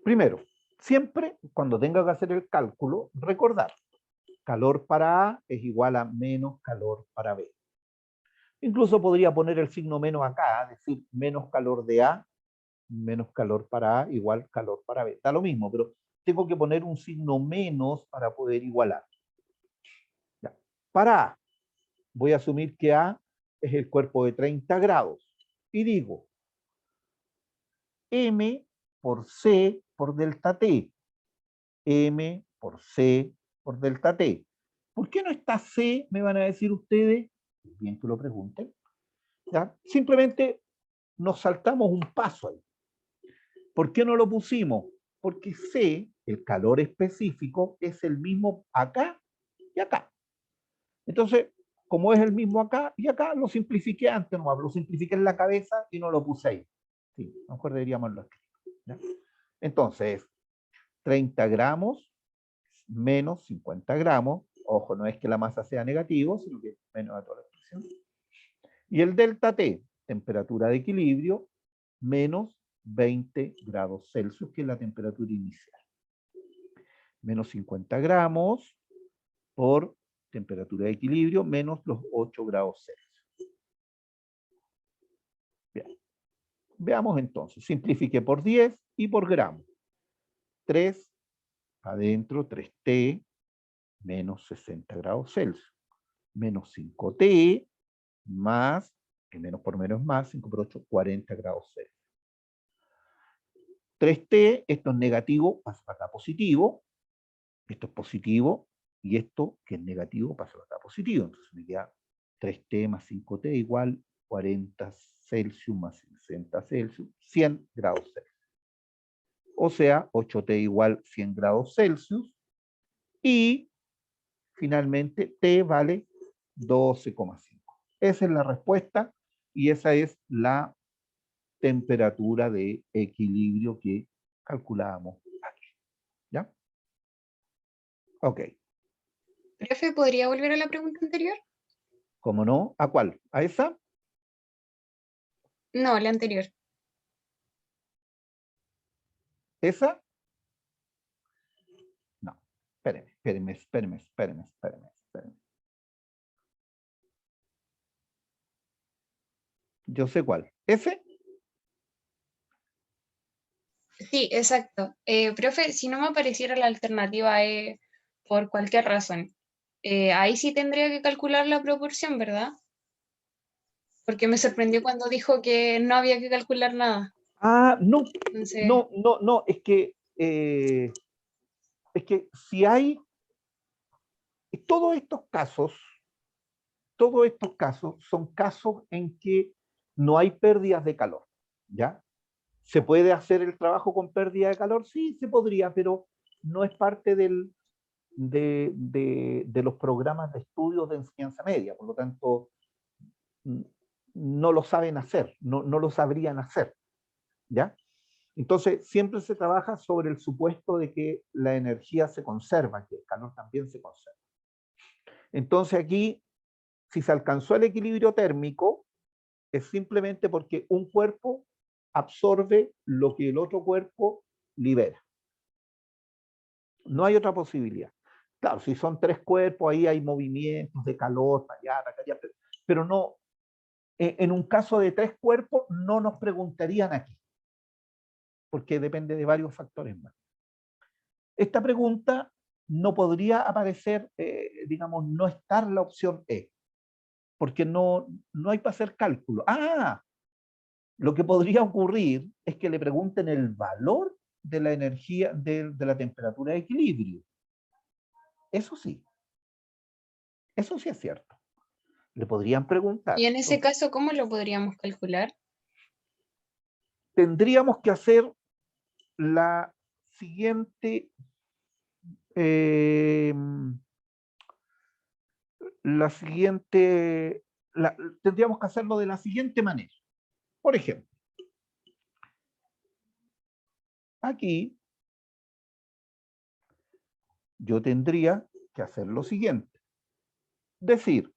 Primero, siempre cuando tenga que hacer el cálculo, recordar, calor para A es igual a menos calor para B. Incluso podría poner el signo menos acá, decir menos calor de A, menos calor para A, igual calor para B. Está lo mismo, pero tengo que poner un signo menos para poder igualar. Ya. Para A, voy a asumir que A es el cuerpo de 30 grados. Y digo, M por C por delta T. M por C por delta T. ¿Por qué no está C? Me van a decir ustedes. Bien que lo pregunten. ¿Ya? Simplemente nos saltamos un paso ahí. ¿Por qué no lo pusimos? Porque C, el calor específico, es el mismo acá y acá. Entonces, como es el mismo acá y acá, lo simplifiqué antes, no lo simplifiqué en la cabeza y no lo puse ahí. Sí, mejor deberíamos lo escrito. ¿Ya? Entonces, 30 gramos menos 50 gramos. Ojo, no es que la masa sea negativo, sino que menos a toda la expresión. Y el delta T, temperatura de equilibrio, menos 20 grados Celsius, que es la temperatura inicial. Menos 50 gramos por temperatura de equilibrio, menos los 8 grados Celsius. Bien. Veamos entonces. Simplifique por 10 y por gramo. 3 adentro, 3T, menos 60 grados Celsius. Menos 5T, más, que menos por menos es más, 5 por 8, 40 grados Celsius. 3T, esto es negativo, pasa para acá positivo. Esto es positivo, y esto, que es negativo, pasa para acá positivo. Entonces me queda 3T más 5T igual 40 Celsius más 60 Celsius, 100 grados Celsius. O sea, 8T igual 100 grados Celsius, y finalmente T vale 12,5. Esa es la respuesta, y esa es la temperatura de equilibrio que calculábamos aquí. ¿Ya? Ok. Profe, ¿podría volver a la pregunta anterior? ¿Cómo no? ¿A cuál? ¿A esa? No, la anterior. ¿Esa? No. Espéreme. Yo sé cuál. ¿Ese? Sí, exacto. Profe, si no me apareciera la alternativa E por cualquier razón, ahí sí tendría que calcular la proporción, ¿verdad? Porque me sorprendió cuando dijo que no había que calcular nada. Ah, no. Entonces, No. Es que si hay todos estos casos son casos en que no hay pérdidas de calor. ¿Ya? ¿Se puede hacer el trabajo con pérdida de calor? Sí, se podría, pero no es parte de los programas de estudios de enseñanza media. Por lo tanto, no lo saben hacer, no lo sabrían hacer. ¿Ya? Entonces, siempre se trabaja sobre el supuesto de que la energía se conserva, que el calor también se conserva. Entonces, aquí, si se alcanzó el equilibrio térmico, es simplemente porque un cuerpo absorbe lo que el otro cuerpo libera. No hay otra posibilidad. Claro, si son tres cuerpos, ahí hay movimientos de calor, para allá, pero no, en un caso de tres cuerpos, no nos preguntarían aquí, porque depende de varios factores más. Esta pregunta no podría aparecer, digamos, no estar la opción E, porque no hay para hacer cálculo. Lo que podría ocurrir es que le pregunten el valor de la energía, de la temperatura de equilibrio. Eso sí es cierto. Le podrían preguntar. y en ese Entonces, caso, ¿cómo lo podríamos calcular? tendríamos que hacer la siguiente, eh, la siguiente, tendríamos que hacerlo de la siguiente manera. Por ejemplo, aquí yo tendría que hacer lo siguiente. Decir,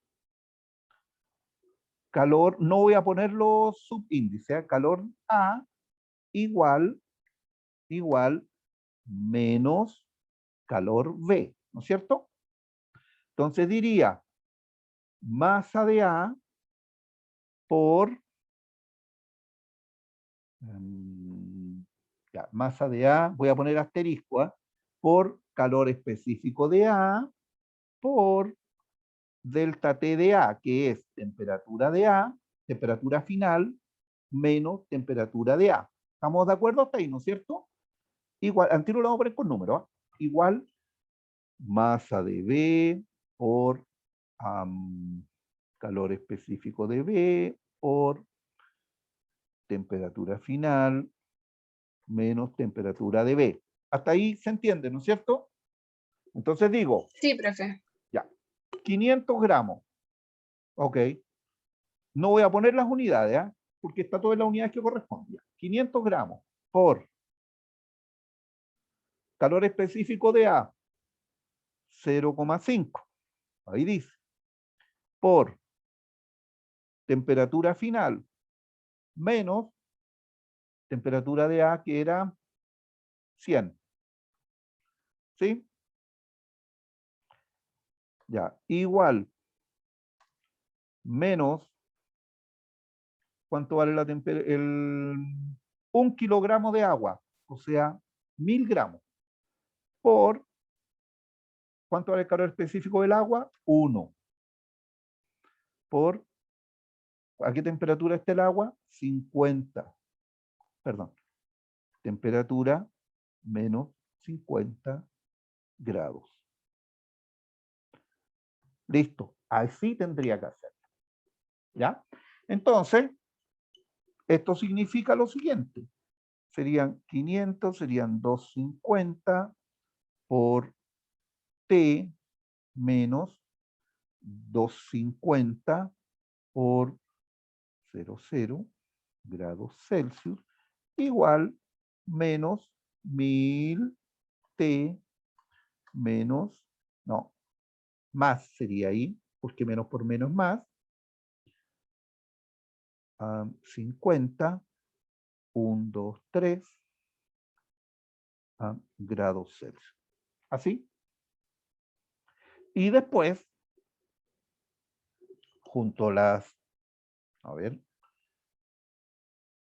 calor, no voy a poner los subíndices, calor A igual menos calor B, ¿no es cierto? Entonces diría masa de A por ya, masa de A, voy a poner asterisco, ¿eh? Por calor específico de A por delta T de A, que es temperatura de A, temperatura final, menos temperatura de A. ¿Estamos de acuerdo hasta ahí, no es cierto? Igual, al tiro lo vamos a poner con números. Igual masa de B por calor específico de B por temperatura final menos temperatura de B. Hasta ahí se entiende, ¿no es cierto? Entonces digo, Sí, profe. ya, 500 gramos. Ok. No voy a poner las unidades, ¿eh? Porque está todas las unidades que correspondían. 500 gramos por calor específico de A, 0,5. Ahí dice. Por temperatura final menos temperatura de A, que era 100. ¿Sí? Ya, igual menos, ¿cuánto vale la temperatura? 1 kilogramo de agua, o sea, 1000 gramos, por, ¿cuánto vale el calor específico del agua? 1. Por, ¿a qué temperatura está el agua? 50. Perdón, temperatura menos 50 grados. Listo, así tendría que hacerlo. ¿Ya? Entonces, esto significa lo siguiente. Serían 500, serían 250 por T menos 250 por 00 grados Celsius igual menos 1000 T menos, no, más sería ahí, porque menos por menos más, 50, 1, 2, 3 grados Celsius. ¿Así? Y después, junto a las, a ver,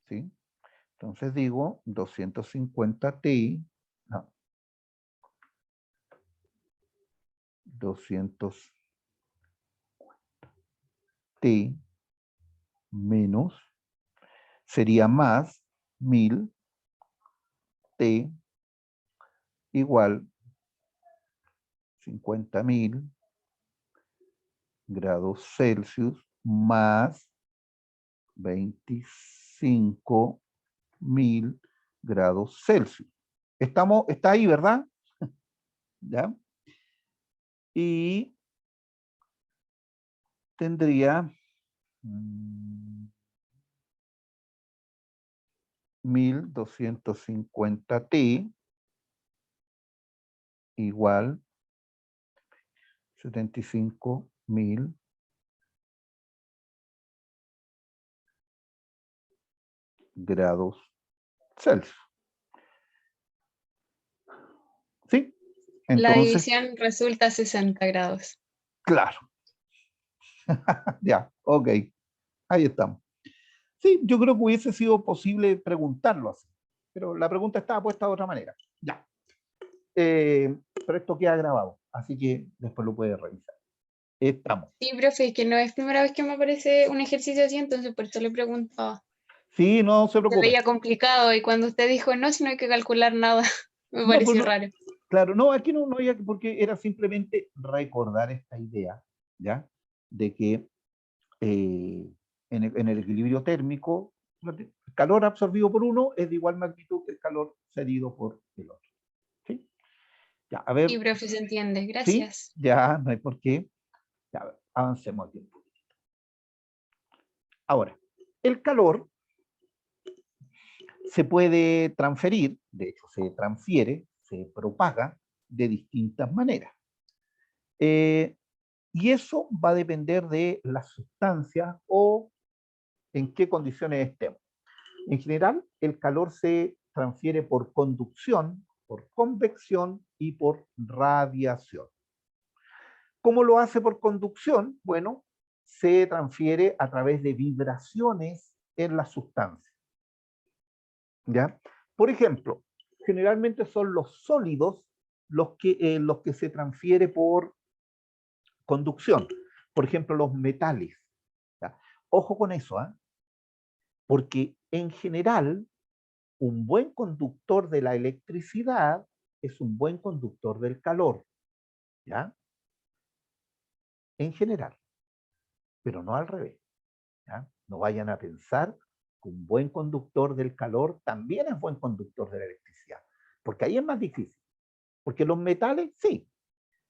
¿sí? Entonces digo 250 Ti, no, 200 T menos, sería más 1000 T igual 50.000 grados Celsius más 25.000 grados Celsius. Está ahí, ¿verdad? ¿Ya? Y tendría 1250 T igual 75.000 grados Celsius. ¿Sí? La Entonces, división resulta 60 grados. claro. Ya, ok. Ahí estamos. Sí, yo creo que hubiese sido posible preguntarlo así, pero la pregunta estaba puesta de otra manera. Ya. Pero esto queda grabado, así que después lo puedes revisar. Estamos. Sí, profe, es que no es primera vez que me aparece un ejercicio así, entonces por eso le preguntaba. Sí, no se Se preocupe. veía complicado y cuando usted dijo no, si no hay que calcular nada, me No, pues pareció no, raro. claro, no, aquí no había, porque era simplemente recordar esta idea, ¿ya? De que en el equilibrio térmico, el calor absorbido por uno es de igual magnitud que el calor cedido por el otro. ¿Sí? Ya, a Sí, ver, profe, se entiende. ¿sí? Gracias. Ya, no hay por qué. Ya, avancemos aquí un poquito. Ahora, el calor se puede transferir, de hecho se transfiere, se propaga de distintas maneras. Y eso va a depender de la sustancia o en qué condiciones estemos. En general, el calor se transfiere por conducción, por convección y por radiación. ¿Cómo lo hace por conducción? Bueno, se transfiere a través de vibraciones en la sustancia. ¿Ya? Por ejemplo, generalmente son los sólidos los que se transfiere por conducción. Por ejemplo, los metales. ¿Ya? Ojo con eso, ¿eh? Porque en general un buen conductor de la electricidad es un buen conductor del calor, ¿ya? En general, pero no al revés, ¿ya? No vayan a pensar que un buen conductor del calor también es buen conductor de la electricidad, porque ahí es más difícil, porque los metales sí,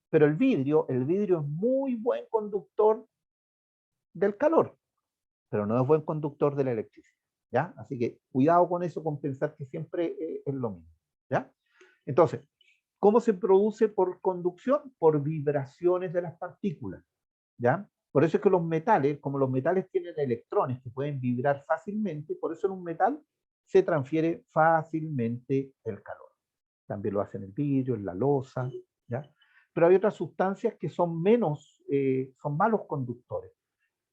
pero el vidrio es muy buen conductor del calor, pero no es buen conductor de la electricidad, ¿ya? Así que cuidado con eso, con pensar que siempre es lo mismo, ¿ya? Entonces, ¿cómo se produce por conducción? Por vibraciones de las partículas, ¿ya? Por eso es que los metales, como los metales tienen electrones que pueden vibrar fácilmente, por eso en un metal se transfiere fácilmente el calor. También lo hacen el vidrio, en la loza, ¿ya? Pero hay otras sustancias que son menos, son malos conductores.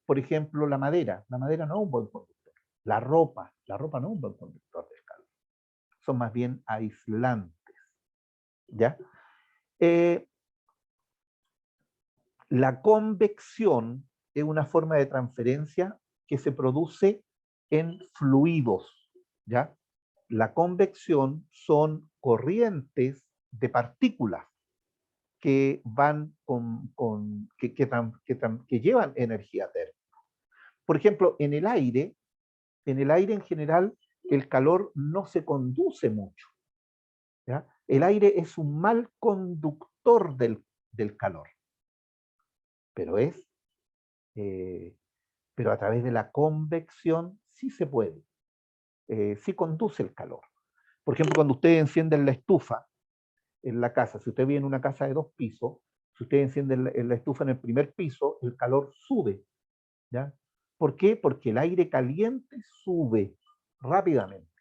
Por ejemplo, la madera. La madera no es un buen conductor. La ropa no es un buen conductor del calor. Son más bien aislantes, ¿ya? Eh, la convección es una forma de transferencia que se produce en fluidos, ¿ya? La convección son corrientes de partículas que van que llevan energía térmica. Por ejemplo, en el aire en general, el calor no se conduce mucho, ¿ya? El aire es un mal conductor del calor, pero eh, pero a través de la convección sí se puede, sí conduce el calor. Por ejemplo, cuando ustedes encienden la estufa en la casa, si usted vive en una casa de 2 pisos, si usted enciende la estufa en el primer piso, el calor sube, ¿ya? ¿Por qué? Porque el aire caliente sube rápidamente.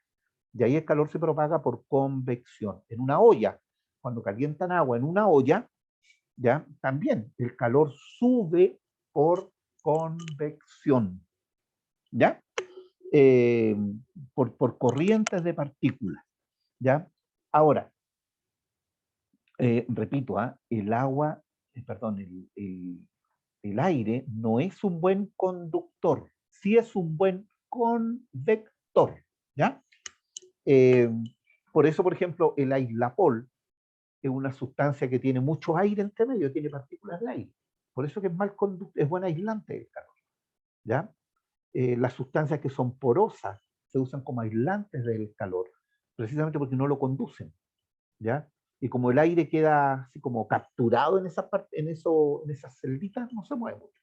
Y ahí el calor se propaga por convección. En una olla, cuando calientan agua en una olla, ¿ya? También el calor sube por convección, ¿ya? Eh, por corrientes de partículas, ¿ya? Ahora, repito, el agua, perdón, el aire no es un buen conductor, sí es un buen convector, ¿ya? Eh, por eso, por ejemplo, el aislapol es una sustancia que tiene mucho aire entre medio, tiene partículas de aire. Por eso que es mal conductor, es buen aislante del calor, ¿ya? Las sustancias que son porosas se usan como aislantes del calor, precisamente porque no lo conducen, ¿ya? Y como el aire queda así como capturado en esa parte, en esas celditas, no se mueve mucho.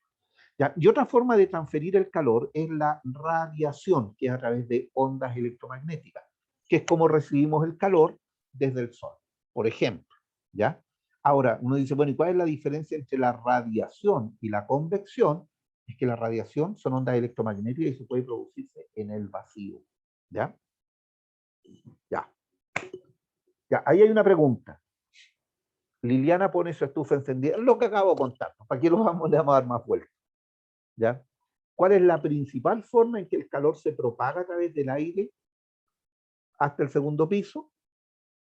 ¿Ya? Y otra forma de transferir el calor es la radiación, que es a través de ondas electromagnéticas, que es como recibimos el calor desde el sol, por ejemplo, ¿ya? Ahora, uno dice, bueno, ¿y cuál es la diferencia entre la radiación y la convección? Es que la radiación son ondas electromagnéticas y se puede producirse en el vacío, ¿ya? Ya, ya, ahí hay una pregunta. Liliana pone su estufa encendida, lo que acabo de contar, ¿para qué le vamos a dar más vueltas? ¿Ya? ¿Cuál es la principal forma en que el calor se propaga a través del aire hasta el segundo piso?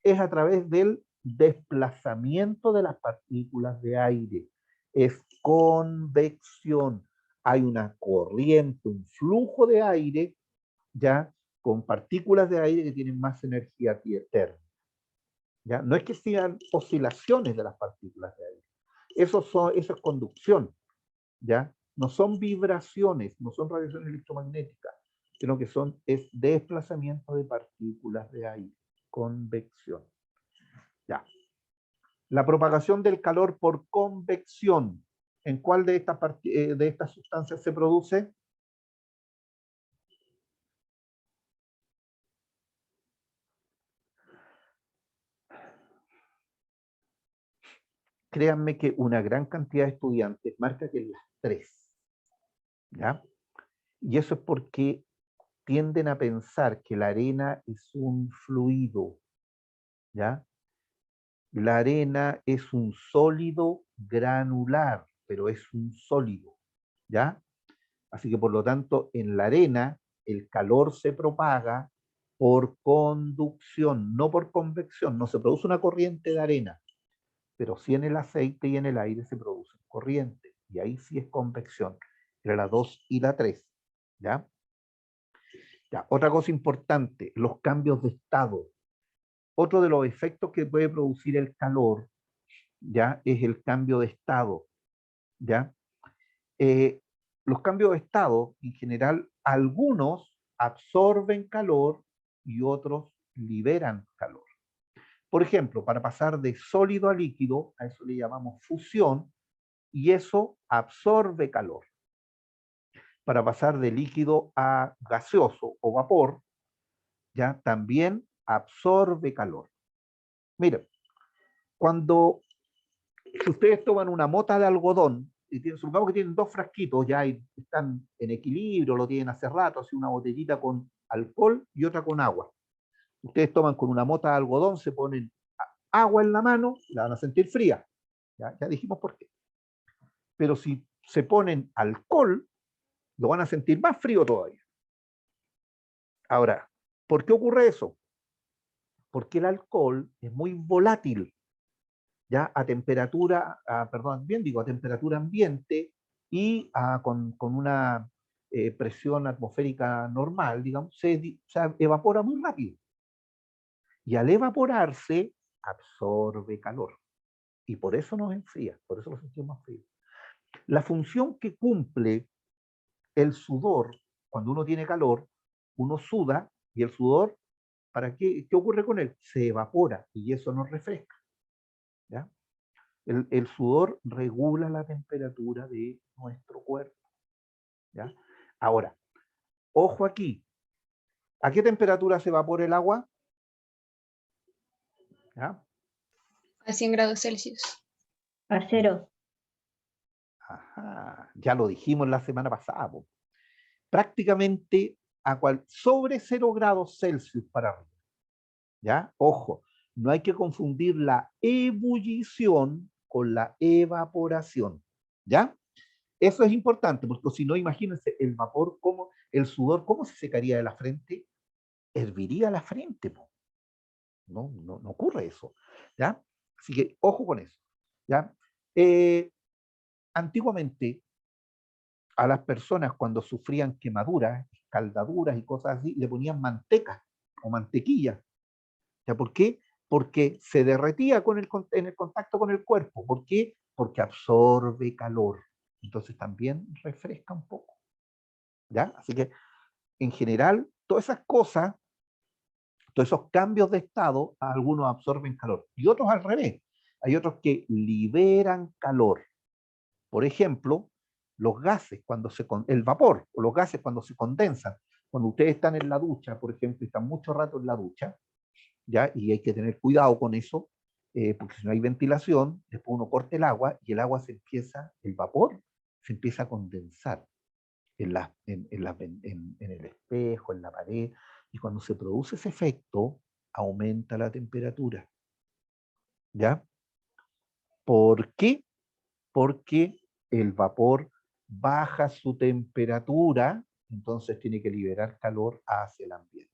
Es a través del desplazamiento de las partículas de aire. Es convección. Hay una corriente, un flujo de aire, ya, con partículas de aire que tienen más energía térmica. ¿Ya? No es que sean oscilaciones de las partículas de aire. Eso es conducción, ¿ya? No son vibraciones, no son radiaciones electromagnéticas, sino que es desplazamiento de partículas de aire, convección. Ya. La propagación del calor por convección. ¿En cuál de estas sustancias se produce? Créanme que una gran cantidad de estudiantes marca que en las 3, ¿ya? Y eso es porque tienden a pensar que la arena es un fluido, ¿ya? La arena es un sólido granular, pero es un sólido, ¿ya? Así que por lo tanto, en la arena el calor se propaga por conducción, no por convección. No se produce una corriente de arena, pero sí en el aceite y en el aire se produce corriente. Y ahí sí es convección, entre la 2 y la 3, ¿ya? Ya, otra cosa importante, los cambios de estado. Otro de los efectos que puede producir el calor, ya, es el cambio de estado, ya. Eh, los cambios de estado, en general, algunos absorben calor y otros liberan calor. Por ejemplo, para pasar de sólido a líquido, a eso le llamamos fusión, y eso absorbe calor. Para pasar de líquido a gaseoso o vapor, ya también absorbe calor. Miren, cuando si ustedes toman una mota de algodón, y supongamos que tienen dos frasquitos, ya están en equilibrio, lo tienen hace rato, así una botellita con alcohol y otra con agua. Ustedes toman con una mota de algodón, se ponen agua en la mano, la van a sentir fría. Ya dijimos por qué. Pero si se ponen alcohol, lo van a sentir más frío todavía. Ahora, ¿por qué ocurre eso? Porque el alcohol es muy volátil, ya a temperatura, perdón, bien digo, a temperatura ambiente y con una presión atmosférica normal, digamos, se evapora muy rápido. Y al evaporarse, absorbe calor. Y por eso nos enfría, por eso lo sentimos más frío. La función que cumple el sudor, cuando uno tiene calor, uno suda y el sudor, ¿para qué? ¿Qué ocurre con él? Se evapora y eso nos refresca. ¿Ya? El sudor regula la temperatura de nuestro cuerpo. ¿Ya? Ahora, ojo aquí. ¿A qué temperatura se evapora el agua? ¿Ya? A 100 grados Celsius. A 0. Ajá, ya lo dijimos la semana pasada. Prácticamente sobre 0 grados Celsius para arriba. ¿Ya? Ojo, no hay que confundir la ebullición con la evaporación. ¿Ya? Eso es importante, porque si no, imagínense el vapor, el sudor, ¿cómo se secaría de la frente? Herviría la frente. No ocurre eso. ¿Ya? Así que ojo con eso. ¿Ya? Antiguamente, a las personas cuando sufrían quemaduras, escaldaduras y cosas así, le ponían manteca o mantequilla. ¿Ya? ¿Por qué? Porque se derretía en el contacto con el cuerpo. ¿Por qué? Porque absorbe calor. Entonces también refresca un poco. ¿Ya? Así que, en general, todas esas cosas, todos esos cambios de estado, algunos absorben calor y otros al revés. Hay otros que liberan calor. Por ejemplo, los gases, el vapor o los gases cuando se condensan. Cuando ustedes están en la ducha, por ejemplo, y están mucho rato en la ducha, ¿ya? Y hay que tener cuidado con eso, porque si no hay ventilación, después uno corta el agua y el agua el vapor se empieza a condensar en el espejo, en la pared, y cuando se produce ese efecto, aumenta la temperatura. ¿Ya? ¿Por qué? Porque el vapor baja su temperatura, entonces tiene que liberar calor hacia el ambiente.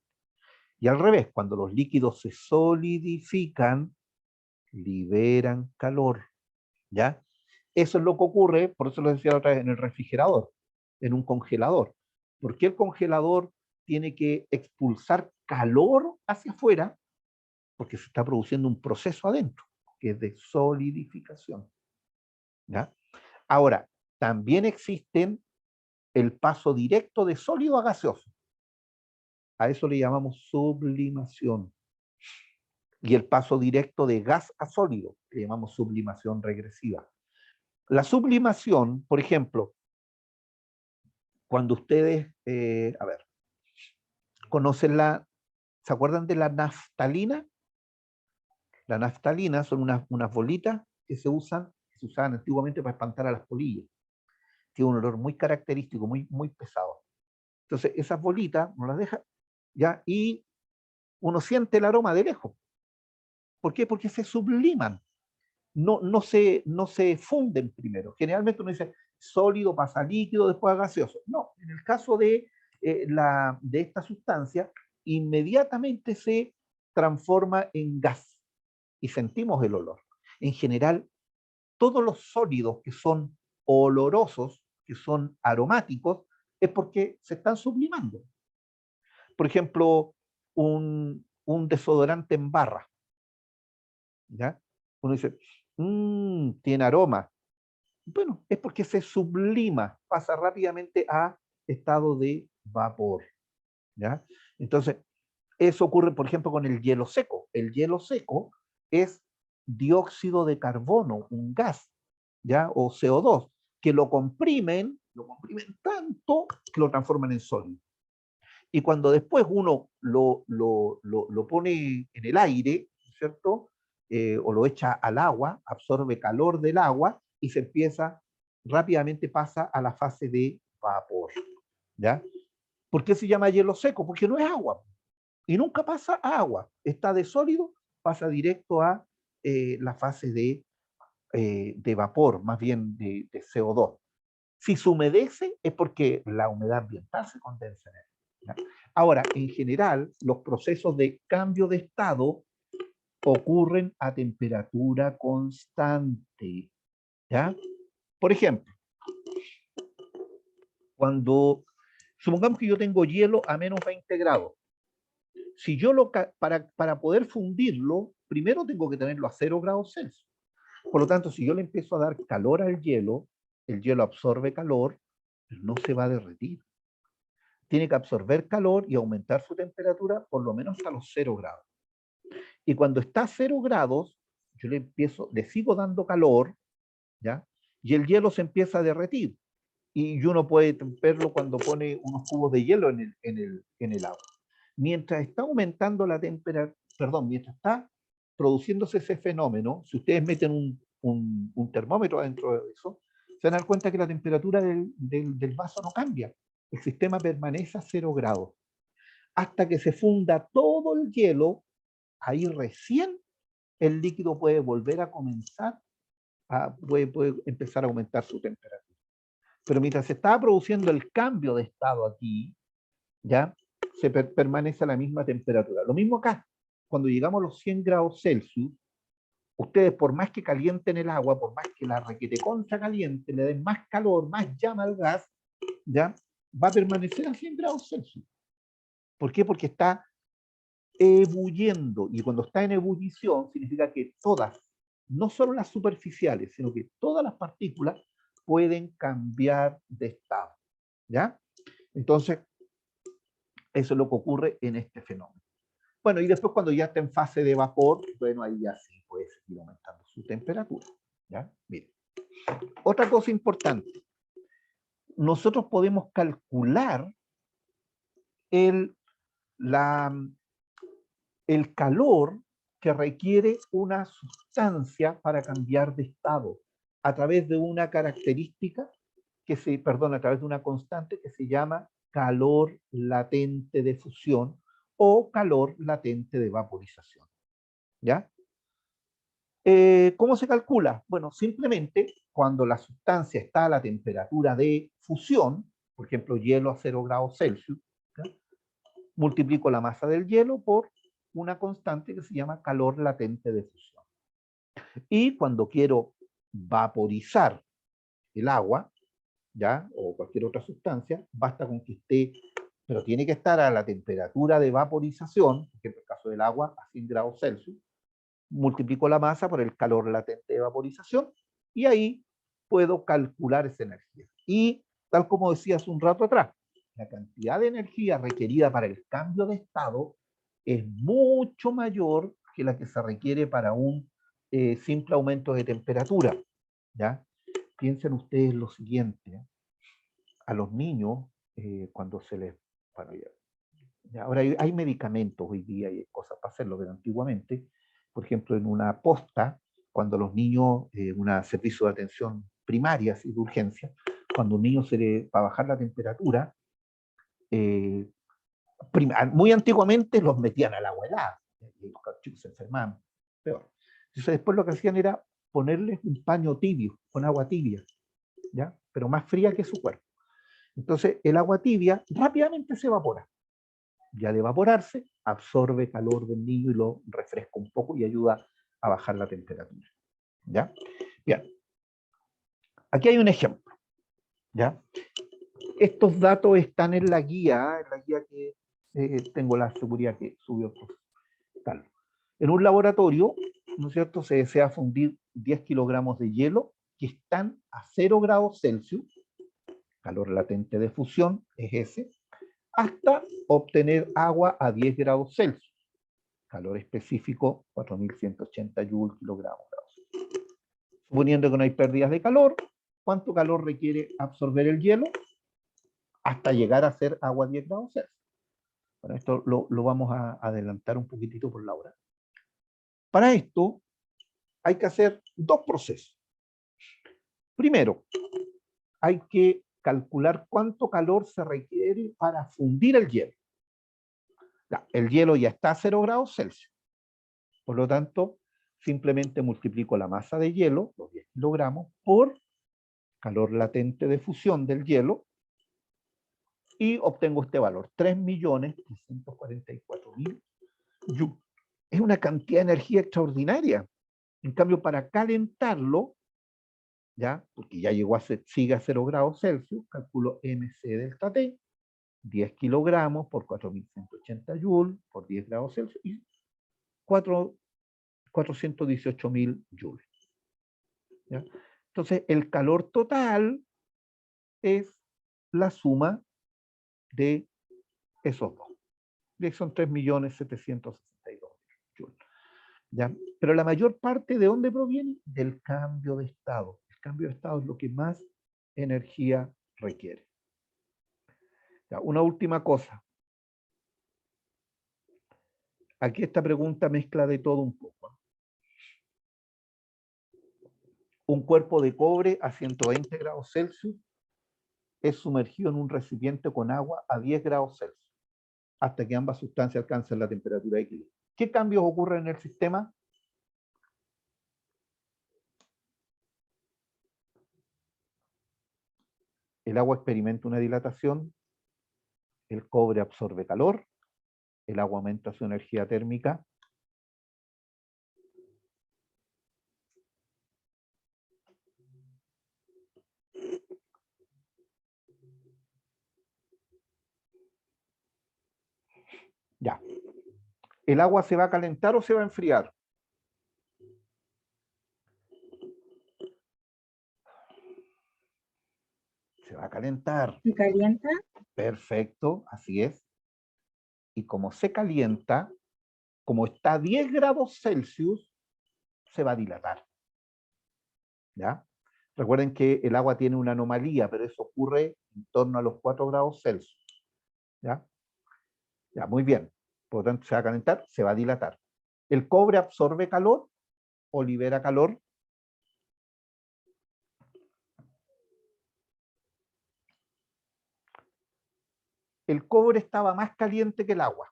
Y al revés, cuando los líquidos se solidifican, liberan calor. ¿Ya? Eso es lo que ocurre, por eso lo decía otra vez, en el refrigerador, en un congelador. ¿Por qué el congelador tiene que expulsar calor hacia afuera? Porque se está produciendo un proceso adentro, que es de solidificación. ¿Ya? Ahora, también existen el paso directo de sólido a gaseoso. A eso le llamamos sublimación. Y el paso directo de gas a sólido, le llamamos sublimación regresiva. La sublimación, por ejemplo, cuando ustedes, conocen ¿se acuerdan de la naftalina? La naftalina son unas bolitas que se usaban antiguamente para espantar a las polillas. Tiene un olor muy característico, muy pesado. Entonces, esas bolitas uno las deja, ¿ya? Y uno siente el aroma de lejos. ¿Por qué? Porque se subliman. No se funden primero. Generalmente uno dice sólido pasa a líquido, después a gaseoso. No, en el caso de esta sustancia, inmediatamente se transforma en gas y sentimos el olor. En general, todos los sólidos que son olorosos, que son aromáticos, es porque se están sublimando. por ejemplo, un desodorante en barra, ¿ya? Uno dice, tiene aroma. Bueno, es porque se sublima, pasa rápidamente a estado de vapor, ¿ya? Entonces, eso ocurre, por ejemplo, con el hielo seco. El hielo seco es dióxido de carbono, un gas, ¿ya? O CO2, que lo comprimen tanto que lo transforman en sólido. Y cuando después uno lo pone en el aire, ¿cierto? O lo echa al agua, absorbe calor del agua y se empieza, rápidamente pasa a la fase de vapor, ¿ya? ¿Por qué se llama hielo seco? Porque no es agua y nunca pasa a agua. Está de sólido, pasa directo a la fase de vapor, más bien de CO2. Si se humedece es porque la humedad ambiental se condensa en él, ¿ya? Ahora, en general, los procesos de cambio de estado ocurren a temperatura constante, ¿ya? Por ejemplo, cuando, supongamos que yo tengo hielo a menos 20 grados, si yo para poder fundirlo, primero tengo que tenerlo a 0 grados Celsius. Por lo tanto, si yo le empiezo a dar calor al hielo, el hielo absorbe calor, pero no se va a derretir. Tiene que absorber calor y aumentar su temperatura por lo menos a los 0 grados. Y cuando está a 0 grados, yo le sigo dando calor, ¿ya? Y el hielo se empieza a derretir. Y uno puede verlo cuando pone unos cubos de hielo en el agua. Mientras está aumentando la temperatura, mientras está produciéndose ese fenómeno, si ustedes meten un termómetro dentro de eso, se van a dar cuenta que la temperatura del vaso no cambia. El sistema permanece a 0 grados. Hasta que se funda todo el hielo, ahí recién el líquido puede volver a comenzar, puede empezar a aumentar su temperatura. Pero mientras se estaba produciendo el cambio de estado aquí, ya se permanece a la misma temperatura. Lo mismo acá, cuando llegamos a los 100 grados Celsius, ustedes por más que calienten el agua, por más que la requete contra caliente, le den más calor, más llama al gas, ya va a permanecer a 100 grados Celsius. ¿Por qué? Porque está ebulliendo, y cuando está en ebullición significa que todas, no solo las superficiales, sino que todas las partículas pueden cambiar de estado, ¿ya? Entonces, eso es lo que ocurre en este fenómeno. Bueno, y después cuando ya está en fase de vapor, bueno, ahí ya sí puede seguir aumentando su temperatura, ¿ya? Miren. Otra cosa importante, nosotros podemos calcular el calor que requiere una sustancia para cambiar de estado a través de una característica a través de una constante que se llama calor latente de fusión o calor latente de vaporización, ¿ya? ¿Cómo se calcula? Bueno, simplemente cuando la sustancia está a la temperatura de fusión, por ejemplo, hielo a 0 grados Celsius, ¿ya? Multiplico la masa del hielo por una constante que se llama calor latente de fusión. Y cuando quiero vaporizar el agua, ¿ya? O cualquier otra sustancia, basta con que esté, pero tiene que estar a la temperatura de vaporización, que en el caso del agua a 100 grados Celsius, multiplico la masa por el calor latente de vaporización y ahí puedo calcular esa energía. Y tal como decía hace un rato atrás, la cantidad de energía requerida para el cambio de estado es mucho mayor que la que se requiere para un simple aumento de temperatura, ¿ya? Piensen ustedes lo siguiente, a los niños, cuando se les... Bueno, ya, ahora hay medicamentos hoy día y hay cosas para hacerlo, pero antiguamente, por ejemplo, en una posta, cuando los niños, un servicio de atención primaria y de urgencia, cuando un niño para bajar la temperatura, muy antiguamente los metían al agua helada, y los chicos se enfermaban peor. Entonces después lo que hacían era ponerles un paño tibio, con agua tibia, ¿ya? Pero más fría que su cuerpo. Entonces el agua tibia rápidamente se evapora. Y al evaporarse, absorbe calor del niño y lo refresca un poco y ayuda a bajar la temperatura, ¿ya? Bien. Aquí hay un ejemplo, ¿ya? Estos datos están en la guía que tengo la seguridad que subió tal. En un laboratorio, ¿no es cierto?, se desea fundir 10 kilogramos de hielo que están a 0 grados Celsius, calor latente de fusión es ese, hasta obtener agua a 10 grados Celsius, calor específico 4180 joules kilogramos. Suponiendo que no hay pérdidas de calor, ¿cuánto calor requiere absorber el hielo? Hasta llegar a ser agua a 10 grados Celsius. Bueno, esto lo vamos a adelantar un poquitito por la hora. Para esto hay que hacer dos procesos. Primero, hay que calcular cuánto calor se requiere para fundir el hielo. Ya, el hielo ya está a 0 grados Celsius. Por lo tanto, simplemente multiplico la masa de hielo, los 10 kilogramos, por calor latente de fusión del hielo y obtengo este valor, 3.344.000 joules. Es una cantidad de energía extraordinaria. En cambio, para calentarlo, ¿ya? Porque ya llegó sigue a 0 grados Celsius, calculo MC delta T, 10 kilogramos por 4.180 joules por 10 grados Celsius y 418.000 joules. ¿Ya? Entonces, el calor total es la suma de esos dos. Y son 3.762.000 joules. ¿Ya? Pero la mayor parte, ¿de dónde proviene? Del cambio de estado. El cambio de estado es lo que más energía requiere. ¿Ya? Una última cosa. Aquí esta pregunta mezcla de todo un poco. Un cuerpo de cobre a 120 grados Celsius es sumergido en un recipiente con agua a 10 grados Celsius, hasta que ambas sustancias alcancen la temperatura de equilibrio. ¿Qué cambios ocurren en el sistema? El agua experimenta una dilatación, el cobre absorbe calor, el agua aumenta su energía térmica, ya. ¿El agua se va a calentar o se va a enfriar? Se va a calentar. ¿Se calienta? Perfecto, así es. Y como se calienta, como está a 10 grados Celsius, se va a dilatar. ¿Ya? Recuerden que el agua tiene una anomalía, pero eso ocurre en torno a los 4 grados Celsius. ¿Ya? Ya, muy bien. Por lo tanto, se va a calentar, se va a dilatar. ¿El cobre absorbe calor o libera calor? El cobre estaba más caliente que el agua.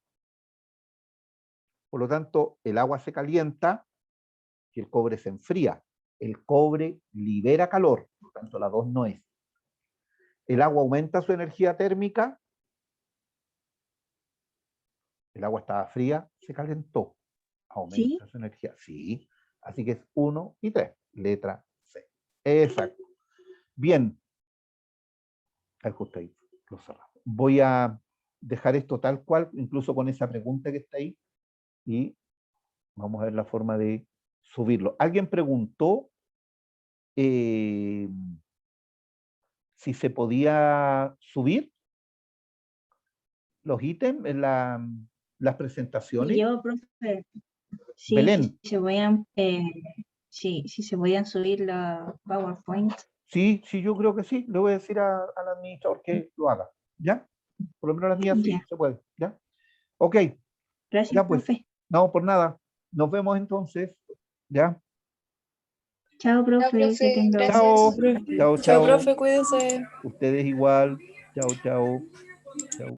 Por lo tanto, el agua se calienta y el cobre se enfría. El cobre libera calor, por lo tanto, la 2 no es. El agua aumenta su energía térmica. El agua estaba fría, se calentó. Aumenta su energía. Sí. Así que es 1 y 3. Letra C. Exacto. Bien. Ahí justo ahí lo cerramos. Voy a dejar esto tal cual, incluso con esa pregunta que está ahí. Y vamos a ver la forma de subirlo. Alguien preguntó si se podía subir los ítems en las presentaciones. Yo, profe, sí, Belén. si se podían subir la PowerPoint. Sí, yo creo que sí. Le voy a decir al administrador que lo haga. ¿Ya? Por lo menos las mías sí Ya. se puede. ¿Ya? Ok. Gracias, Ya pues. profe. No, por nada. Nos vemos entonces. ¿Ya? Chao, profe. profe, Que tenga buen Chao. día. Chao, Chao, chao. profe, cuídese. Ustedes igual. Chao, chao. Chao.